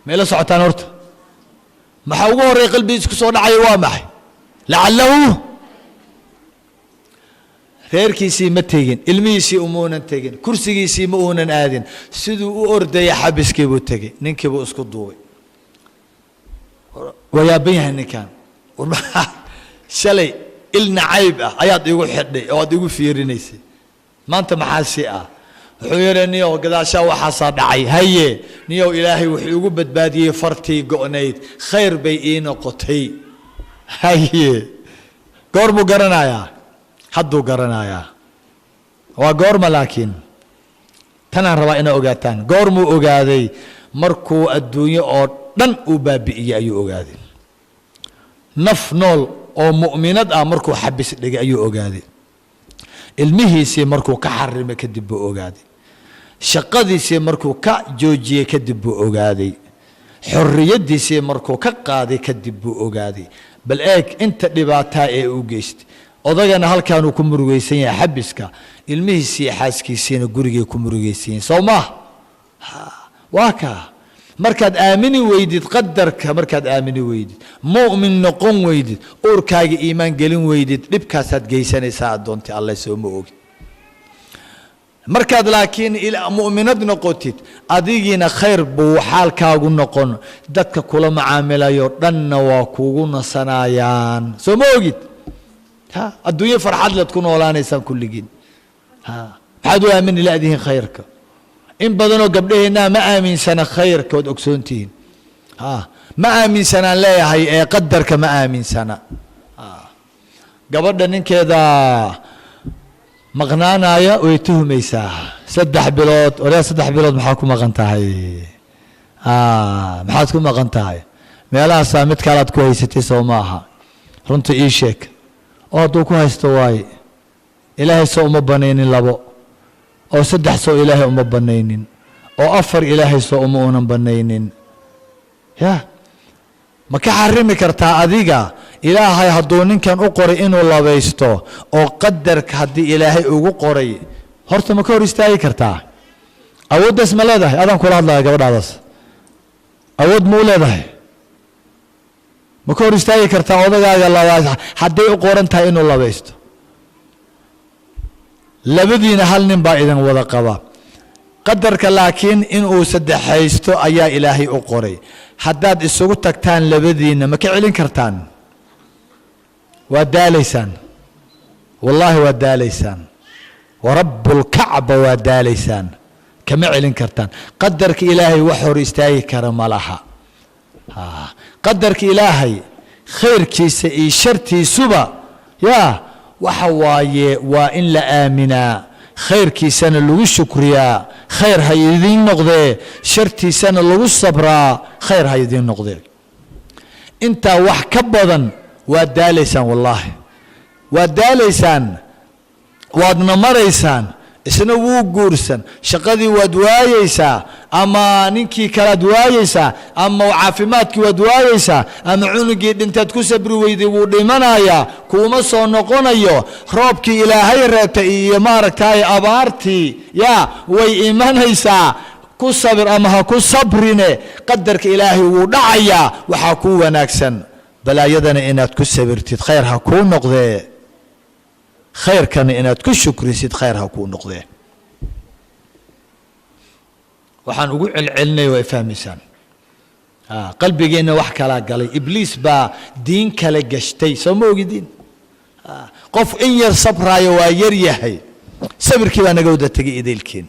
meelo socotaan horta waxa ugu horeeya qalbigiisa ku soo dhacay waa maxay la'allahu reerkiisii ma tegin ilmihiisii umuunan tegin kursigiisii ma uunan aadin siduu u ordaya xabiskii buu tegay ninkii buu isku duubay ويابين هنكان شلي إلنا عيب أياد يقول حدي أو يقول فيرنيسي ما أنت محاسي حير نيو كذا شو حصاد عي هي نيو إلهي وحيقول بدبادي فرتي قنيت خير بيئين قطي هي قربو قرنايا حدو قرنايا وقرم لكن تنا رواينا أوقاتان قرمو أوقاتي مركو الدنيا أو دن وبابئي أيو أوقاتي نف نول أو مؤمنات مركو حبس لقى أيو أوقاتي المهيسي مركو كحرم كدب أوقاتي شقدي سي مركو كجوجي كدب أوقاتي حريتي سي مركو كقاضي كدب أوقاتي بل إيك أنت لبعتها إيه أوجست أضيعنا هل كانوا كمرويسين حبسك المهيسي حاسكي سين جورجي كمرويسين صومه واكا مركز آمني ويدي تقدرك مركز آمني ويدي مؤمن نقوم ويدي أوركاج إيمان قلين ويدي لبكاسات جيساني ساعد دونتي الله يسومه مركز لكن إلى مؤمنات نقطت أديجينا خير بوحال كاغو نقون دتك كل معاملة يردن وكوغون صنايان سوموجد ها الدنيا فرحات لا تكون ولا نسان كل جين ها حدو آمن لا دين خيرك إن بدنوا قبله هنا ما آمن سنة خيرك ودكسونتين ها ما آمن سنة لا هي قدرك ما آمن سنة قبلنا كذا مغنانا يا ويتهم يساه سدح بلاد ولا سدح بلاد محاكم مغنتاي محاكم مغنتاي ما لا سامت كانت كويستي سوماها رنت إيشك أو دوكو هستواي إلهي سو مبنين لبو أو سدح سو إلهي مبنين أو أفر إلهي سو أمونا بنين يا ما كحرمي كرتا أذيقا إلهي هدونين كان أقري إنو الله بيستو أو قدرك هدي إلهي أقري هرت ما كور يستاهي كرتا أود اسم الله ده أدم كل الله قبل هذا أود مولى ده ما كور يستاهي كرتا أود قال الله هدي أقرن تا إنو الله بيستو لبدينا هل نبا إذن وذا قضاء قدرك لكن إنه سدحيستو أيا إلهي أقري حداد السوق تكتان لبدينا ما كعلين كرتان وداليسان والله وداليسان ورب الكعبة وداليسان كما علين كرتان قدرك إلهي وحور استاي كرم لها قدرك إلهي خير كيسي شرتي سبا يا وحواي وإن لآمنا خير كي سنة لو شكريا خير هيدين نقضي شرتي سنة لو صبرا خير هيدين نقضي انت وح كبضا وداليسان والله وداليسان وادنا مريسان isna wuu guursan shaqadii waad waayaysaa ama ninkii kala waayaysaa ama caafimaadkii waad waayaysaa ama cunugii dhintaad ku sabri weyday wuu dhimanayaa kuma soo noqonayo roobkii ilaahay reebtay iyo maaragtay abaartii yaa way imanaysaa ku sabir ama ha ku sabrine qadarka ilaahay wuu dhacayaa waxa ku wanaagsan balaayadana inaad ku sabirtid khayr ha ku noqdee خير كان إنك تشكر سيد خيرها كون نقضيه وحن أقول علني ويفهم إنسان قلبي جينا وحكى لا قالي إبليس با دين كلا جشتي سموه دين قف إن يصبر يا يريحي صبر كيف أنا جودة تجي إيديلكين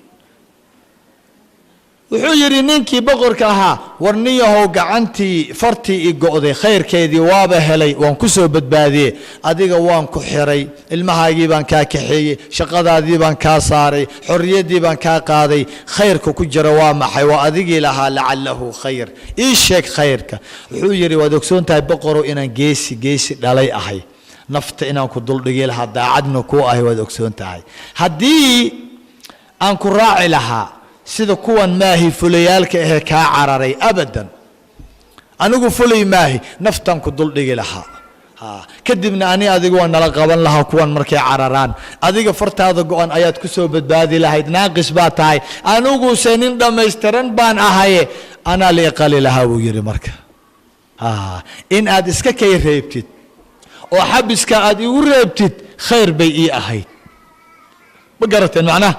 وحجري ننكي بقر كها ورنيه قعنتي فرتي إجودي خير كيدي وابه لي وانكسو بدبادي أديك وانكو حري المهاجي بان كاكحي شقدا دي بان كاساري حرية دي بان كاقاضي خيرك كجر وامحي وأديك لها لعله خير إيشك خيرك حجري ودكسون تاي بقرو إن جيسي دالي أحي نفط إن كدول رجال هذا عدنا كو أهي ودكسون تاي هدي أنكو راعي لها سيدا كوان ماهي فليالك إيه كاعراري أبدا أنو فلي ماهي نفتن كدول ديجي لها كدبنا أني أديقوا أن لقبان لها كوان مركي عراران أديق فرت هذا قوان آيات كسو بدبادي لها ناقص باتاي أنو سنين دم يسترن بان أهاي أنا ليقالي لها ويري مركا إن أدسك كي ريبتت وحبسك أدي وريبتت خير بيئي أهاي بقرتين معناه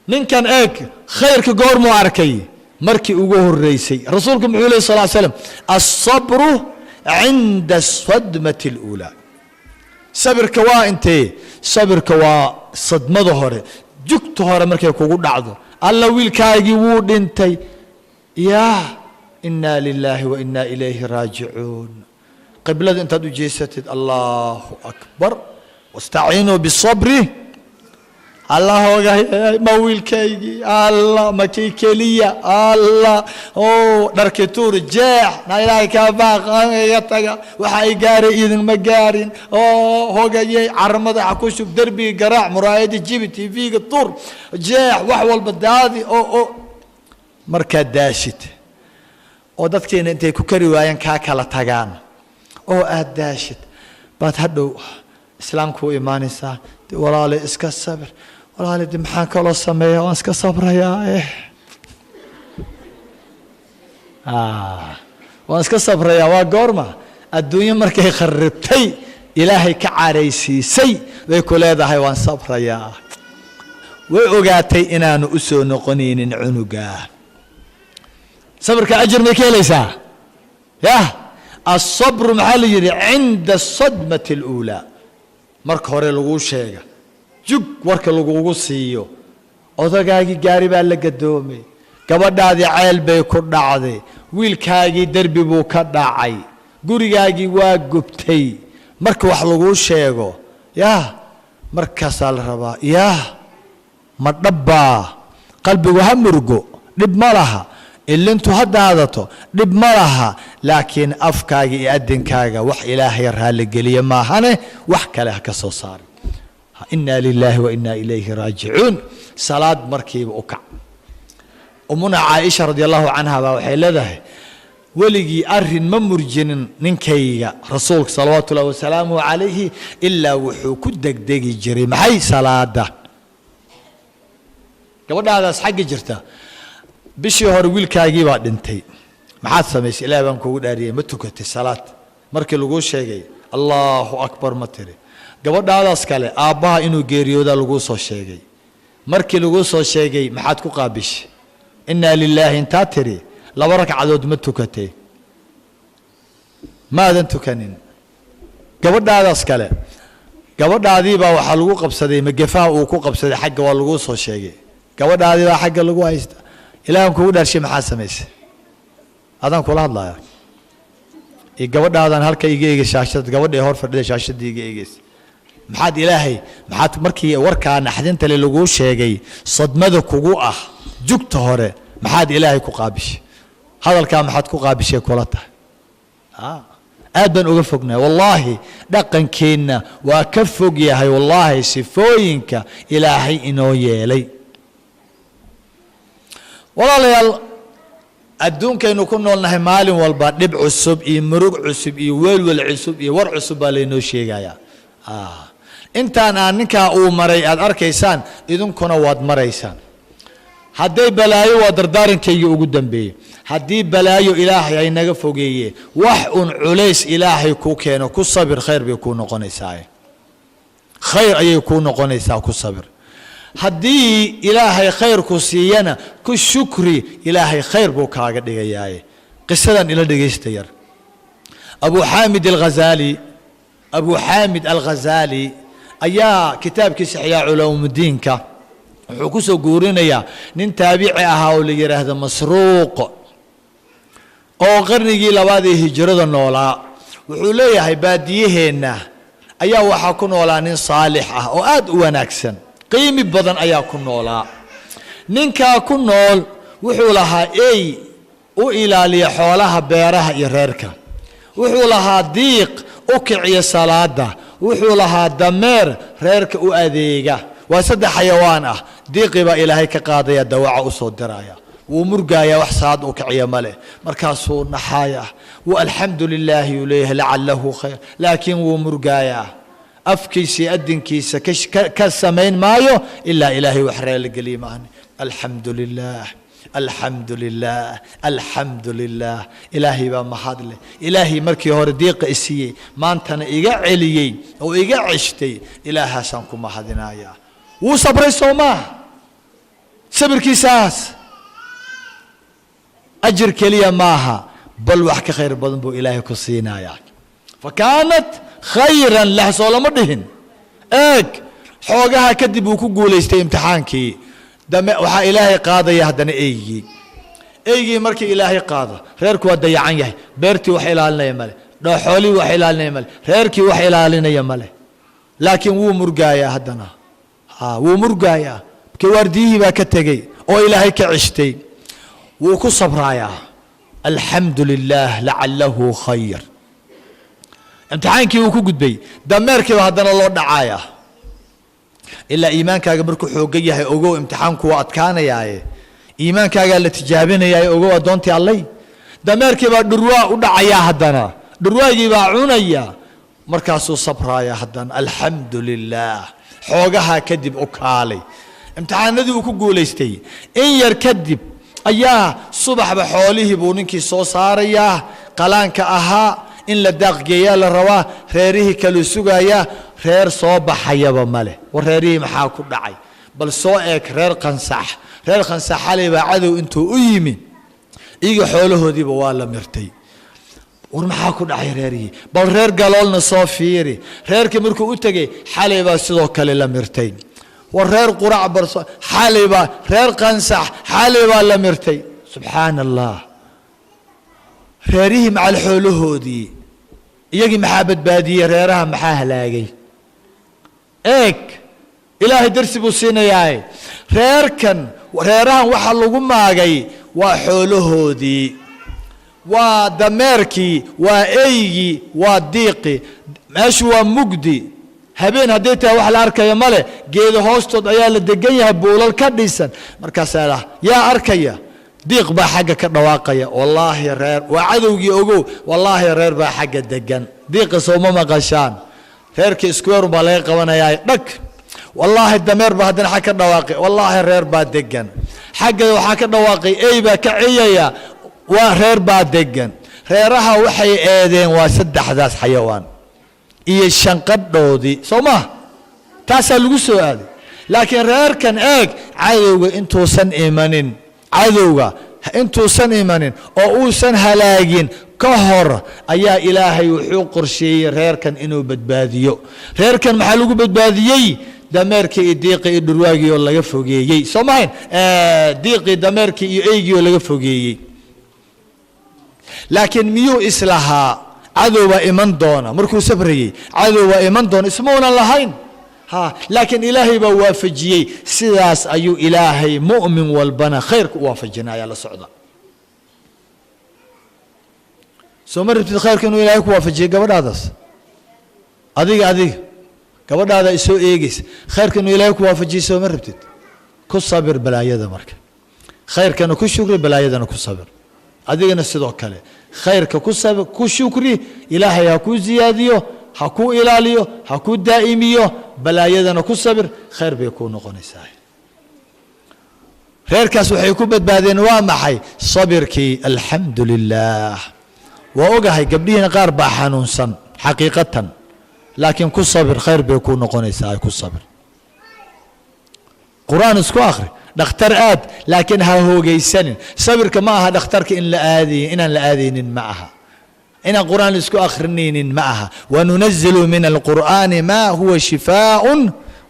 من كان ايك خيرك قور معركي مركي اوجوه الرئيسي رسولكم عليه الصلاة والسلام الصبر عند الصدمة الأولى صبر كوا انتي صبر كوا صدمة ظهر جكت هورا مركي كوغو دعضو الله ويل كايجي وود انتي يا إنا لله وإنا إليه راجعون قبلة انت دو جيستد الله أكبر واستعينوا بالصبر الله مويل كيجي الله مكي كلية الله أوه دركتور جاح نايلاي كاباق يتجا وحي جاري إذن مجارين أوه هو جاي عرمضة عكوش بدربي جراع مرايد جيبتي فيك الطور جاح وحول بدادي أوه مركز داشت ودتكين أنت كوكري ويان كاكلا تجان أوه داشت بتهدو إسلامكو إيماني سا ولا لي إسكا الصبر ولا لي دمحاك ولا السمية وإسكا صبر يا وإسكا صبر يا وقورما الدنيا مركي خربتي إلهي كعريسي سي ويقول هذا هاي صبر يا وأوقاتي إنا نؤسو نقنين عنقا صبر كأجر ميكيليسا يا الصبر محلي عند الصدمة الأولى marka hore lagu sheega jug warka lagu siiyo odagaagi gaari baa la gadoomay gabadhaadi ceel bay ku dhacday wiilkaagi darbi buu ka dhacay gurigaagi waa gubtay marka wax lagu sheego yaa markaas la rabaa yaa ma dhabba qalbigu ha murgo dib ma laha إلا أنتو هدادتو دب مرها لكن أفكاغي أدنكاغا وح إلهي يرهالي قليا ما هاني وحكا لها كسو صار إنا لله وإنا إليه راجعون صلاة مركب أكع أمنا عائشة رضي الله عنها وحي لده ولقي أرهن ممرجن ننكيغا رسولك صلوات الله وسلامه عليه إلا وحو كدك دقي جري محي صلاة ده قبل هذا حق جرته bishii hore wiilkaagii baa dhintay maxaad samaysay ilaahay baan kugu dhaariyay ma tukatay salaad markii lagu sheegay Allahu akbar ma tiri gabadhaadaas kale aabaha inuu geeriyooda lagu soo sheegay markii lagu soo sheegay maxaad ku qaabishay inna lillahi inta tiri laba ragcadood ma tukatay maadan tukanin gabadhaadaas kale gabadhaadii baa waxa lagu qabsaday magafaha uu ku qabsaday xagga waa lagu soo sheegay gabadhaadii baa xagga lagu haysta إلهي كود أرشي محاسميس هذا كل هذا لا يقبض هذا هالك يجي شاشة قبض يهور فرد شاشة يجي محد إلهي محد مركي وركا نحدين تلي لجوش شيء صدمة كوجوء جوك تهره محد إلهي كقابش هذا الكلام محد كقابش يقولته أبدا أوقفنا والله دقن كينا وكفوق يا هاي والله سفوينك إلهي إنه يلي والله ليال الدون كانوا كنا لنا مال والبعض نبع عصب يمرق عصب يويل عصب يور عصب علينا شيء جايا أنت أنا نكا أو مري الأركيسان إذن كنا واد مريسان هدي بلايو ودردار كي يقدم بيه هدي بلايو إلهي ينقف فوقيه وحن عليس إلهي كوكينو كصبر خير بيكون قنيساي خير أي يكون قنيسا كصبر هدي إلهي خير كسينا كشكري إلهي خير بوكاغ دغياي قصدا إلى دغيستير أبو حامد الغزالي أيا كتاب كسحيا علوم الدين كا وحكوسو قورينيا نين تابعي أهاو اللي يراهد مسروق أو قرنيجي لبادي هجرة النولا وحوليه باديهنا أيا وحكون ولا نين صالحة أو أد ونكسن قيمي بدن أيا كن ولا نينكا كن نول وحولها أي وإلى لي حولها بيرها يريركا وحولها ضيق أكعي صلاة وحولها دمير ريرك وأذيقة وسد حيوانه ضيق با إلهي كقاضية دواعة أصول درايا ومرقايا وحصاد أكعي ماله مركاسو نحايا والحمد لله يليه لعله خير لكن ومرقايا أفكيسي أدنكيسة كالسمين مايو إلا إلهي وحريل القليمان الحمد لله الحمد لله الحمد لله إلهي بمحاد له إلهي مركي هور ديق إسيه ما أنتنا إيقع عليي أو إيقع عشتي إلها سانكم محادنا يا وصبري صوماه صبر كيساس أجر كليا ماها بل وحك خير بضنبو إلهي كسينا يا فكانت خيرا له صولة مدهن اك حوقها كدب وكو ليستي امتحانكي دم وحا إلهي قاضي يهدن ايجي مركي إلهي قاضي غيرك وديعان يهي بيرتي وحيلالنا يمالي دو حولي وحيلالنا يمالي غيرك وحيلالنا يمالي لكن وو مرقايا هدنا وو مرقايا كي ورديه با كتغي او إلهي كعشتي وكو صبرايا الحمد لله لعله خير امتحانكي وكو قدبي دميركي وهدنا الله دعايا إلا إيمانك مركو حوقية هي أوجو امتحانك وأتكان ياي إيمانك اللي تجابين ياي أوجو أدونتي الله دمرك بدروا ودعيا هدنا دروا يجيبا عنيا مركاسو صبرا يا هدنا الحمد لله حوقها كذب أكالي امتحان ندي وكو قوليستي إن يركذب أياه صبح بحوله بونكي سو صاريا قلانك أها إن لداق جيال الرواه خيره كلو سجايا خير صوب حيبا ماله وخيره محاكو دعي بل سوءك خير قنصح خير قنصح حالي بعدو انتو ايمين ايجي حوله دي بوالا مرتي ورمحاكو دعي خيره بل خير قالولنا صافيري خير كمركو اتاقي حالي با سيدو كالي مرتي وخير قرع برصو حالي با خير قنصح حالي با لمرتي سبحان الله خيره مع الحوله دي يجي محابة بادية ريرها محاها لاقي ايك إلهي درسي بوسينا ياي ريركن وريرها وحلقوا ماقي وحوله دي ودميركي وايجي وديقي ماشي ومقدي هبين هديتها وحل أركيا مالي قيدو هوستو عيال الدقية بولال كديسان مركز يا أركيا ديق با حاجة كدواقية والله يا رير وعدوجي اوغو والله يا رير با حاجة دقن ديق صوما مقشان ريركي سكوير بالي قوانا دك والله الدمير با هدنا حاجة دواقي والله يا رير با دقن حاجة وحاجة دواقي اي با كعية ورير با دقن ريرها وحي ايدين وسد حداث حيوان اي الشنقد دودي صوما تاسا لغو سؤالي لكن رير كان ايك عدوغي انتو سن ايمانين عدوغا انتو سن ايمانين او سن هلاجين كهر ايا الهي وحو قرشي ريركن انو بدباديو ريركن maxaa lagu badbaadiyay dameerkii diiqi durwaagi oo laga fogeeyay Soomaaliya diiqi dameerkii iyo eeygi oo laga fogeeyay laakiin miyuu islaha cadowga iman doona markuu sabrayay cadowga iman doona ismoona lahayn ها لكن إلهي بوافجي سياس أيو إلهي مؤمن والبنا خير وافجنا يا لصعدا سمرت الخير كانوا إلهي وافجي قبل هذا أديك قبل هذا يسوء إيجيس خير كانوا إلهي وافجي سمرت كل صبر بلا يد مرك خير كانوا كل شكر بلا يد أنا كل صبر أديك نسيدو كله خير كل صبر كل شكري إلهي يكون زياديو حكو إلاليو حكو دائميو بلا يدنا كصبر خير بيكون قنيساي خير كاس وحيكون بدبادين وامحي صبركي الحمد لله وأوجهي قبلين قارب حنونسا حقيقة لكن كصبر خير بيكون قنيساي كصبر قرآن اسكو آخر دختر آد لكن هو جيسن صبر كما دخترك إن لآذي إن لآذين معها إن القرآن اسكو آخرين معها وننزل من القرآن ما هو شفاء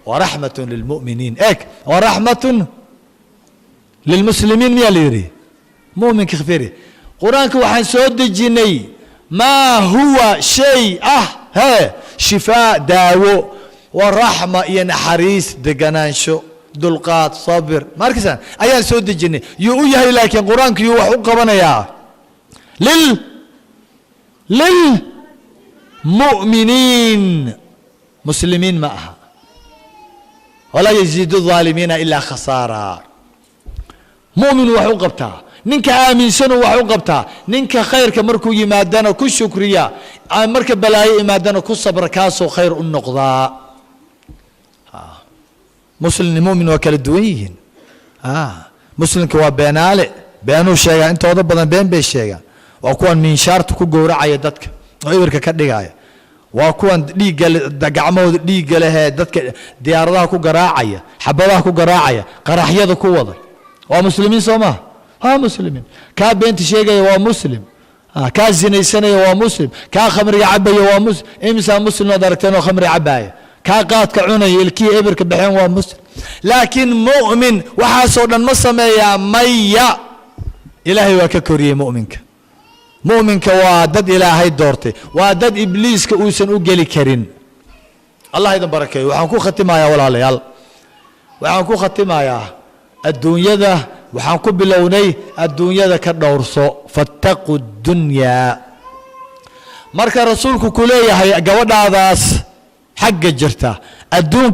ورحمة للمؤمنين ورحمة للمسلمين يا ليري مؤمن كخفيري قرآنك وحن سود الجني ما هو شيء شفاء داو والرحمة ينحريس دقنانشو دلقات صبر ماركسان أيان سود الجني يويها لكن قرآنك يوحو قبنا يا للمؤمنين مسلمين معها ولا يزيد الظالمين إلا خسارة مؤمن وحو قبتها نينك آمين سنو وحو قبتها نينك خيرك مركو يمادنا كل شكريا مركو بلاي يمادنا كل صبر كاسو خير النقضاء مسلم مؤمن وكال الدوين مسلم كوا بينالي بينو شيئا انت وضع بدن بين بيشيئا وكوان من شارت كو قورعايا دادك ويورك كدقايا وكوان دقعمود ديق له دادك ديارها كو قراعايا حبابها كو قراعايا قراحيا كو وضع ومسلمين سوما مسلمين كا بنت شيئا ومسلم كا زيني سنة ومسلم كا خمر عبايا ومسلم امسا مسلم وداركتين وخمر عبايا كا قاد كعوني الكي ابرك بحين ومسلم لكن مؤمن وحاسونا مصمي يا ميا إلهي وككوري مؤمنك مؤمنك وادد إلهي دورتي وادد إبليس كأوسن أقلي كرين الله يدن بركة وحنكو ختمها يا ولا ليال وحنكو ختمها يا الدنيا ده وحنكو بلوني الدنيا ده كدورسو فاتقوا الدنيا مركا رسولك كلية هي قوض عذاس حق جرتا الدنيا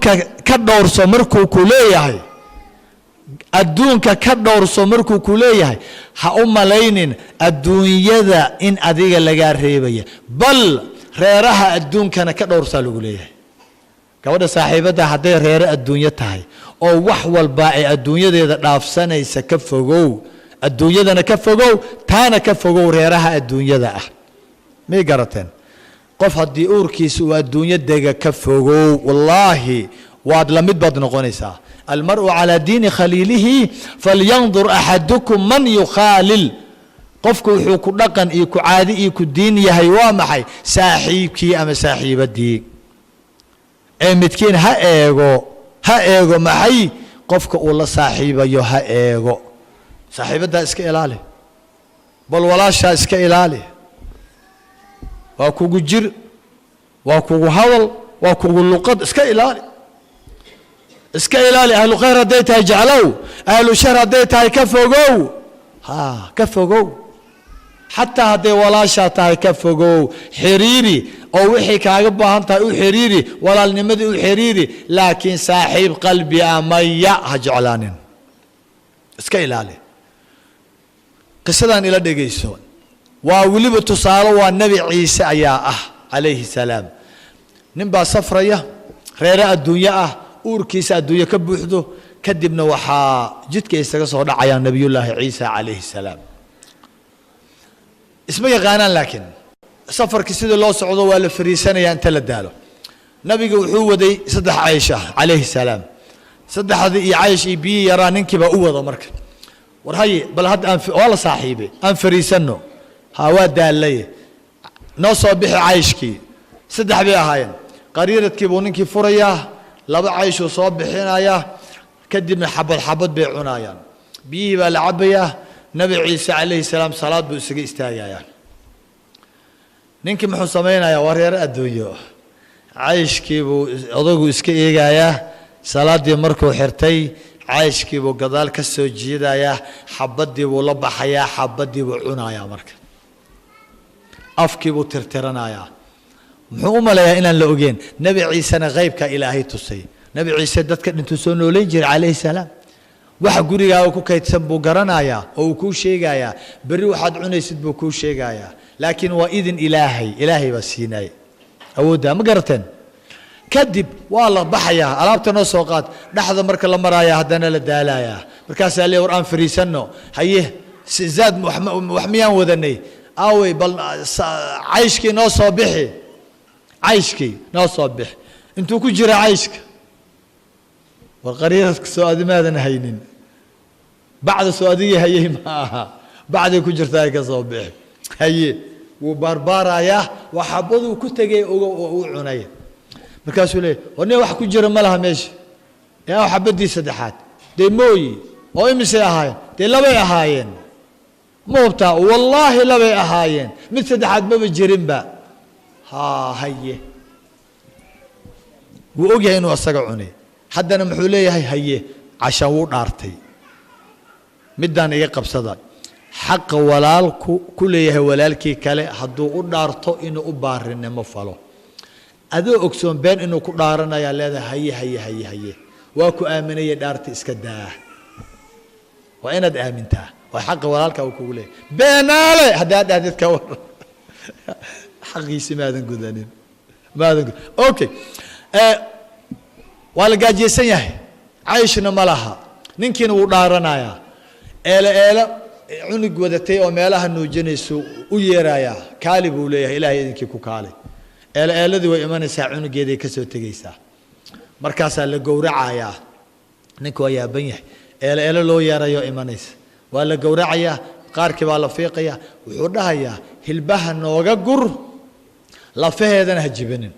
كدورسو مركو كلية adduunka ka dhowrso markuu ku leeyahay ha u malaynin adduunyada in adiga laga reebaya bal reeraha adduunkana ka dhowrsa lagu leeyahay gabadha saaxiibada haday reer adduunyo tahay oo wax walba ay adduunyadeeda dhaafsanaysa ka fogow adduunyadana ka fogow taana ka fogow reeraha adduunyada ah may garateen qof hadii uurkiisa uu adduunyada ka fogow wallahi waad la mid bad noqonaysaa المرء على دين خليله فلينظر أحدكم من يخالل قفك وحوك دقن إيكو عادي إيكو دين يهي وامحي ساحيبكي أما ساحيبتي متكين ها إيغو محي قفك والله صاحيبة يو ها إيغو صاحيبة دا اسك إلالي بل ولاشا اسك إلالي واكو جر واكو هول واكو اللقد اسك إلالي اسك إلالي أهل خير هديتها يجعلوا أهل شر هديتها يكفقوا كفقوا حتى هدي ولا شاتها يكفقوا حريري أو وحي كاقبها أنت أو حريري ولا النمدي أو حريري لكن صاحب قلبي أمية هجعلانين اسك إلالي قصدان إلى دقيسون وولب تصالوا النبي عيسى أياه عليه السلام نبا صفرية خير الدنيا uurkiisa adduunyo ka buuxdo kadibna waxa jidka isaga soo dhacaya nabiyullaahi ciisa calayhi salaam isma yaqaanaan laakiin safarkii sida loo socdo waa la fariisanaya inta la daalo nabiga wuxuu waday saddex Aisha calayhi salaam saddexdii iyo Aisha iyo biyo yaraa ninkiiba u wada marka war hay bal had aan wala saaxiibe aan fariisano waa daalay noo soo bixi Aishkii saddex bay ahaayeen qariiradkii buu ninkii furayaa laba Aisha soo bixinaya kadibna xabad bay cunayaan biyo baa la cabaya nabi ciisa calayhi salaam salaad buu isaga istaagaya ninkii muxuu sameeynaya wareer adduunyo Aishkii buu odagu iska eegaya salaadii markuu xirtay Aishkii buu gadaal ka soo jiidaya xabadii buu la baxaya xabadii buu cunaya marka afkii buu tirtiranaya muxuu umaleeyaa inaan la ogeyn nabi ciisana qaybka ilaahay tusay nabi ciise dadka dhintuu soo nooleyn jiray calayhi salaam waxa gurigaaga ku kaydsan buu garanayaa oo uu ku sheegayaa bari waxaad cunaysid buu ku sheegayaa laakiin waa idin ilaahay baa siinay awooda ma garateen kadib waa la baxaya alaabta noo soo qaad dhaxda marka la maraya hadana la daalaya markaas ay war aan fariisano haye zaad wax miyaan wadanay aaway bal Aishkii noo soo bixi عايشكي نصبح انتو كجرا عايشك والقريرة سؤال ماذا نهينين بعد سؤالية هي معها بعد كجرتها كصبح هي وبربارة يا وحبضوا كتجي وعناية مركزوا ليه وني واحد كجرا مالها ماشي يا حبدي سدحات دي موي أو إمسي أهاين دي لبي أهاين موبتا والله لبي أهاين مثل سدحات ما بجرين با ها هي وأوجي إنه أصقعني حد أنا محولي هي عشان ودارتي مدان يقب صدق حق ولالك كل ولالكي كله حدو ودارتو إنه أبارن مفعله أدو أقسم بين إنه كدارنا يا لذا هي واكو آمنية دارتي إسكده وأنا آمنتها وحق ولالك وكوله بينالي هذا كور حقي سماذا قدانين ماذا أوكي والجاجي سياه عايشنا ملها نمكن ودارنا يا إلا عنق ودتي ومالها نوجنيس ويرايا كالي بوليه إلهي إنك كوكالي إلا ذي وإيمان ساعة عنق يدي كسر تجيسا مركزا لجورعايا نكوا يا بنيه إلا لو يرايا إيمانيس ولا جورعايا قارك ولا فيقيا وحدها يا هلبها نوجا جر لا فهذا هجبنين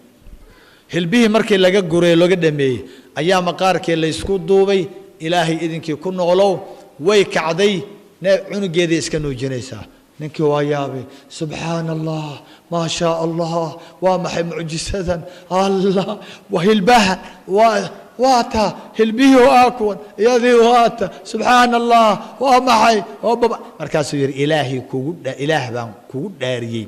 هلبيه مركي لجا جوري لجا دمي أيام قارك اللي يسكت دوبي إلهي إذنك يكون علو ويكعدي عنق يدي إسكنوا جنيسا نك ويابي سبحان الله ما شاء الله ومحي معجزة الله وهلبها واتا هلبيه واكون يذي واتا سبحان الله ومحي وبابا مركز ير إلهي كود إله بان كود داري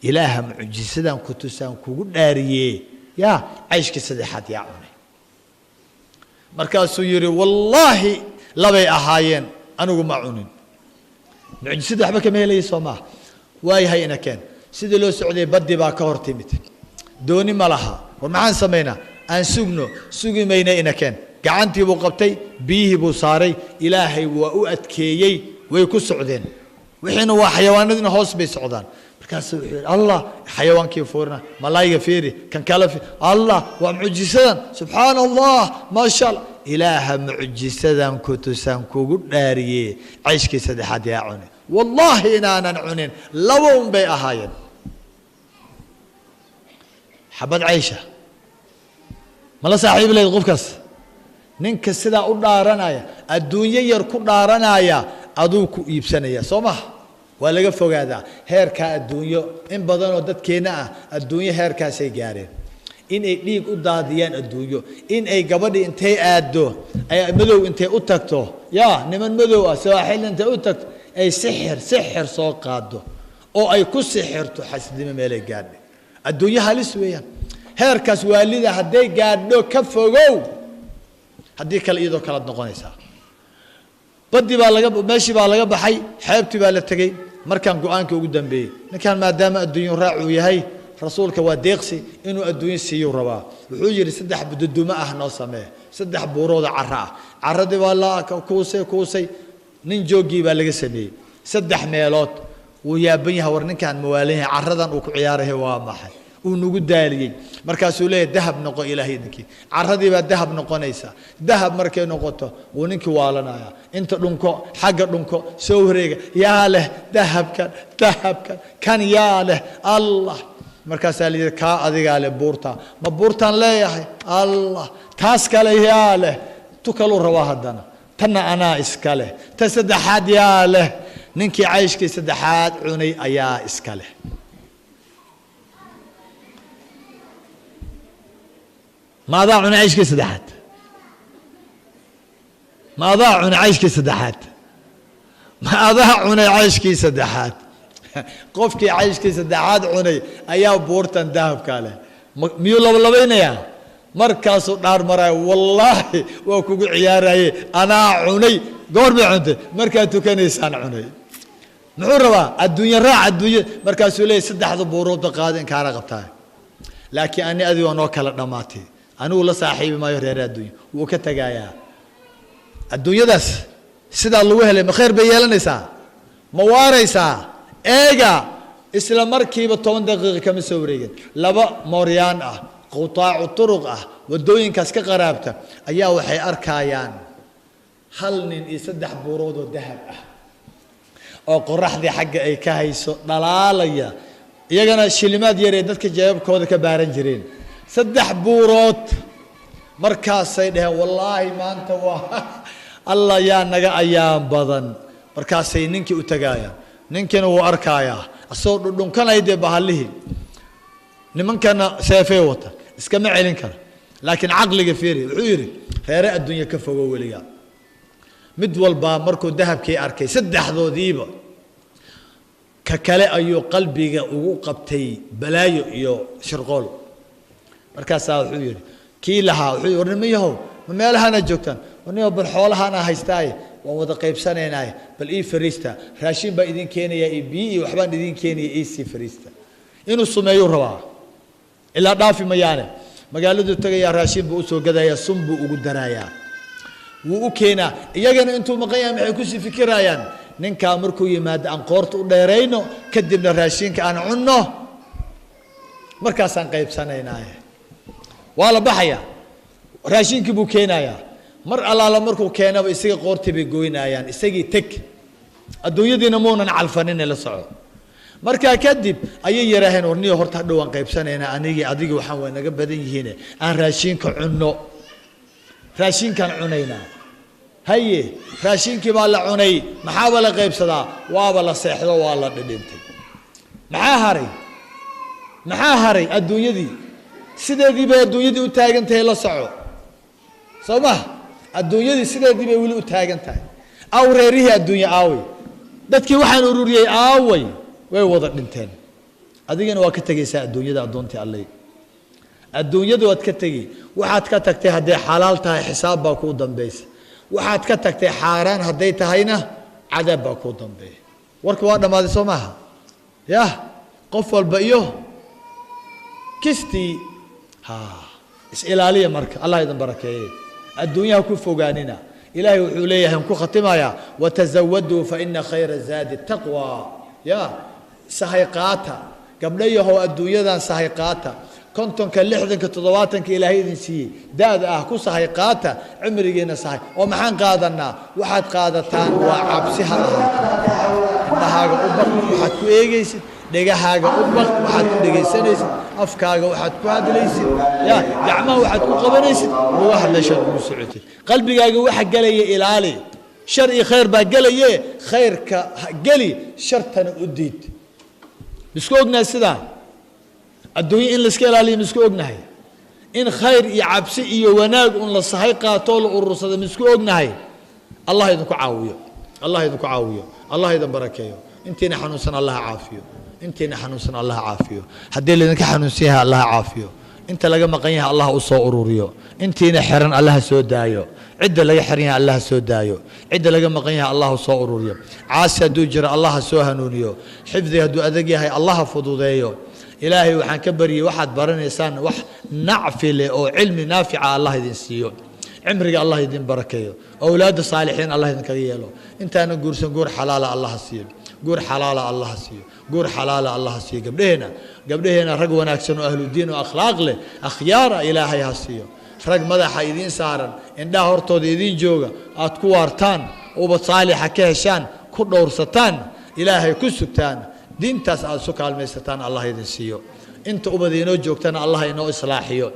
إله معجزة كتوسان كود داري يا عيش كسدحات يا عمي مركز ير والله لبي أهاين أنا ومعونين معجزة حبك ما هي لي صومه واي هاي أنا كان سيد لو سعودي بدي باكور تيمت دوني ملها ومعان سمينا أن سوقي مينا إنا كان قعنتي وقبتي بيه بوصاري إلهي وأتكيي ويكون سعودين وحين هو حيوان هوس بيسعودان مركز الله حيوان كيف فورنا ملايقة فيري كان كلف الله ومعجزة سبحان الله ما شاء الله إله معجزة كتوسان كوغو داري عيش كي سدحات يا عوني والله إنا نعنين لوم بي أهاين حبد عيشة ملا صاحب لي غفكس ننك سدا ودارنايا الدنيا يركو دارنايا ادوكو يبسنيا سوما ولا فوغادا هيركا الدنيا ان بدن وددكينا الدنيا هيركاسay gaareen in ay dhiig u daadiyaan adduunyo in ay gabadhi intay aado ay madow intay u tagto yaa niman madow ah saaxil intay u tagto ay sixir soo qaado oo ay ku sixirto xasdimo meel ay gaadhay adduunyo halis weeyaan heerkaas waalida haday gaadho ka fogow hadii kale iyadoo kala noqonaysa badii baa laga meeshii baa laga baxay xeebtii baa la tagay markaan go'aanka ugu dambeeyay ninkan maadaama adduunyo raacu yahay rasuulka waa deeqsi inuu adduunyo siiyo rabaa wuxuu yiri saddex bududuma ah noo samee saddex buurooda carra carradii waa la kuusay nin joogii baa laga sameeyay saddex meelood uu yaaban yahay war ninkan mawaalihi carradan uu ku ciyaarahay waa maxay uu nagu daaliyay markaasuu leeyahay dahab noqo ilaahay idinki carradii baa dahab noqonaysa dahab markay noqoto uu ninkii waalanaya inta dhunko xagga dhunko soo wareega yaa leh dahabkan kan yaa leh allah markaas leeyahay ka adiga leh buurta ma buurtan leeyahay allah taas kale yaa leh tukalu rabaa hadana tanna ana iskale ta saddexaad yaa leh ninkii cayshkii saddexaad cunay ayaa iskale ماذا عن عيش كسدحات ماذا عن عيش كسدحات ماذا عن عيش كسدحات قفك عيش كسدحات عني أيا بورتن ذهب كاله ميول ولا بين يا مركز نار مراي والله وكوك عياري أنا عني قرب عنده مركز تكنيسان عني نعرفه الدنيا راع الدنيا مركز سولي سدح بورود قادن كارا قبتها لكن أنا أذي ونوكل دماتي أنا ولا صاحبي ما يريد الدنيا وكتجايا الدنيا داس سيدا الله وهله مخير بيالنا سا مواريسا إيجا إسلام مركب 10 دقيقة كم سوريين لبا موريان قطاع الطرق والدوين كاسك قرابته أيها وحي أركايان هل يسدح برود الذهب أو قرح ذي حق أي كايسو ضلالية يجنا الشلمات يريدك جايب كود كبارنجرين سدح بورات markaasay dhaheen wallaahi maanta waa alla yaa naga ayaan badan markaasay ninkii u tagaayaan ninkiina wuu arkayaa asoo dhudhunkanay dee bahalihi nimankana seefay wata iskama celin kara laakiin caqliga fiiri wuxuu yidhi reere adduunya ka fogo weligaa mid walba markuu dahabkii arkay saddexdoodiiba ka kale ayuu qalbiga ugu qabtay balaayo iyo shirqool markaasaa wuxuu yidhi kii lahaa wuxuu yidhi warnimiyahow ma meelahana joogtaan warniyo bal xoolahana haystaaye waan wada qaybsanaynaaye bal ii fariista raashin baa idin keenaya iyo biyo iyo waxbaan idin keenaya ii sii fariista inuu sumeeyuu rabaa ilaa dhaafi mayaane magaaladuu tagayaa raashin buu usoo gadayaa sun buu ugu darayaa wuu u keenaa iyagana intuu maqan yahay maxay kusii fikirayaan ninkaa markuu yimaado aan qoorta u dheerayno kadibna raashinka aan cunno markaasaan qaybsanaynaaye waa la baxayaa raashinkii buu keenayaa mar allaala markuu keenaba isaga qoortii bay goynayaan isagii teg adduunyadiina muunan calfanin la soco markaa kadib ayay yiraaheen warniyo horta hadhow aan qaybsanaynaa anigii adigii waxaan waa naga badan yihiin aan raashinka cunno raashinkaan cunaynaa haye raashinkii baa la cunay maxaaba la qaybsadaa waaba la seexdo waa la dhidhintay maxaa haray adduunyadii sideedii bay adduunyadii u taagan tahay la soco soo ma adduunyadii sideedii bay weli u taagan tahay aw reerihii adduunya aaway dadkii waxaan ururiyey aaway way wada dhinteen adigana waa ka tagaysaa adduunyada adoontii allay adduunyada waad ka tagi waxaad ka tagtay hadday xalaal tahay xisaab baa kuu dambaysa waxaad ka tagtay xaaraan hadday tahayna cadaab baa kuu dambeeya warka waa dhammaaday soo maaha yah qof walba iyo kistii is ilaaliya marka allah idin barakeeye adduunyaha ku fogaanina ilaahay wuxuu leeyahay ku khatimayaa watazawaduu fa ina khayra zaadi taqwa ya sahay qaata gabdhayahow adduunyadan sahay qaata kontonka lixdanka toddobaatanka ilaahay idin siiyey daada ah ku sahay qaata cimrigiina sahay oo maxaan qaadanaa waxaad qaadataan waa cabsi ha ahaato indhahaaga u baq waxaad ku eegaysid dhegahaaga u baq waxaad ku dhegaysanaysid afkaaga waxaad ku hadlaysid ya gacmaha waxaad ku qabanaysid uga hadlashaad ugu socotid qalbigaaga waxa galaya ilaali shar iyo khayr baa galaye khayrka geli shartana u diid isku ognahay sidaa adduunyo in la iska ilaaliyo misku ognahay in khayr iyo cabsi iyo wanaag un la sahay qaato la urursado misku ognahay allah idinku caawiyo allah idin barakeeyo intiina xanuunsan allah caafiyo intiina xanuunsan allah caafiyo haddii laydinka xanuunsan yahay allah caafiyo inta laga maqan yahay allah u soo ururiyo intiina xiran allah soo daayo cidda laga xiran yahay allah soo daayo cidda laga maqan yahay allah soo ururiyo caasi hadduu jiro allah soo hanuuniyo xifdi hadduu adag yahay allah fududeeyo ilaahay waxaan ka baryay waxaad baranaysaan wax nacfi leh oo cilmi naafica allah idin siiyo cimriga allah idin barakeeyo awlaada saalixiin allah idin kaga yeelo intaana guursan guur xalaala allah siiyo guur xalaala allah siiyo guur xalaala allah siiyo gabdhaheena rag wanaagsan oo ahlu diin oo akhlaaq leh akhyaara ilaahay ha siiyo rag madaxa idin saaran indhaha hortooda idin jooga aad ku waartaan ubad saalixa ka heshaan ku dhowrsataan ilaahay ku sugtaan diintaas aad su kaalmaysataan allah idin siiyo inta ubad inoo joogtana allah inoo islaaxiyo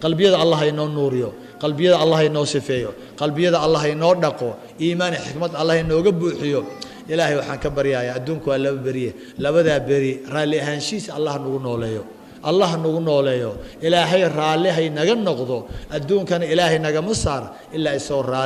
qalbiyada allah inoo nuuriyo qalbiyada allah inoo sifeeyo qalbiyada allah inoo dhaqo iimaan iyo xikmad allah inooga buuxiyo ilaahay waxaan ka baryayaa adduunku waa laba beriye labadaa beri raalli ahaanshiisa allah nagu nooleeyo ilaahay raalli hay naga noqdo adduunkana ilaahay nagama saar ilaa isoo raalli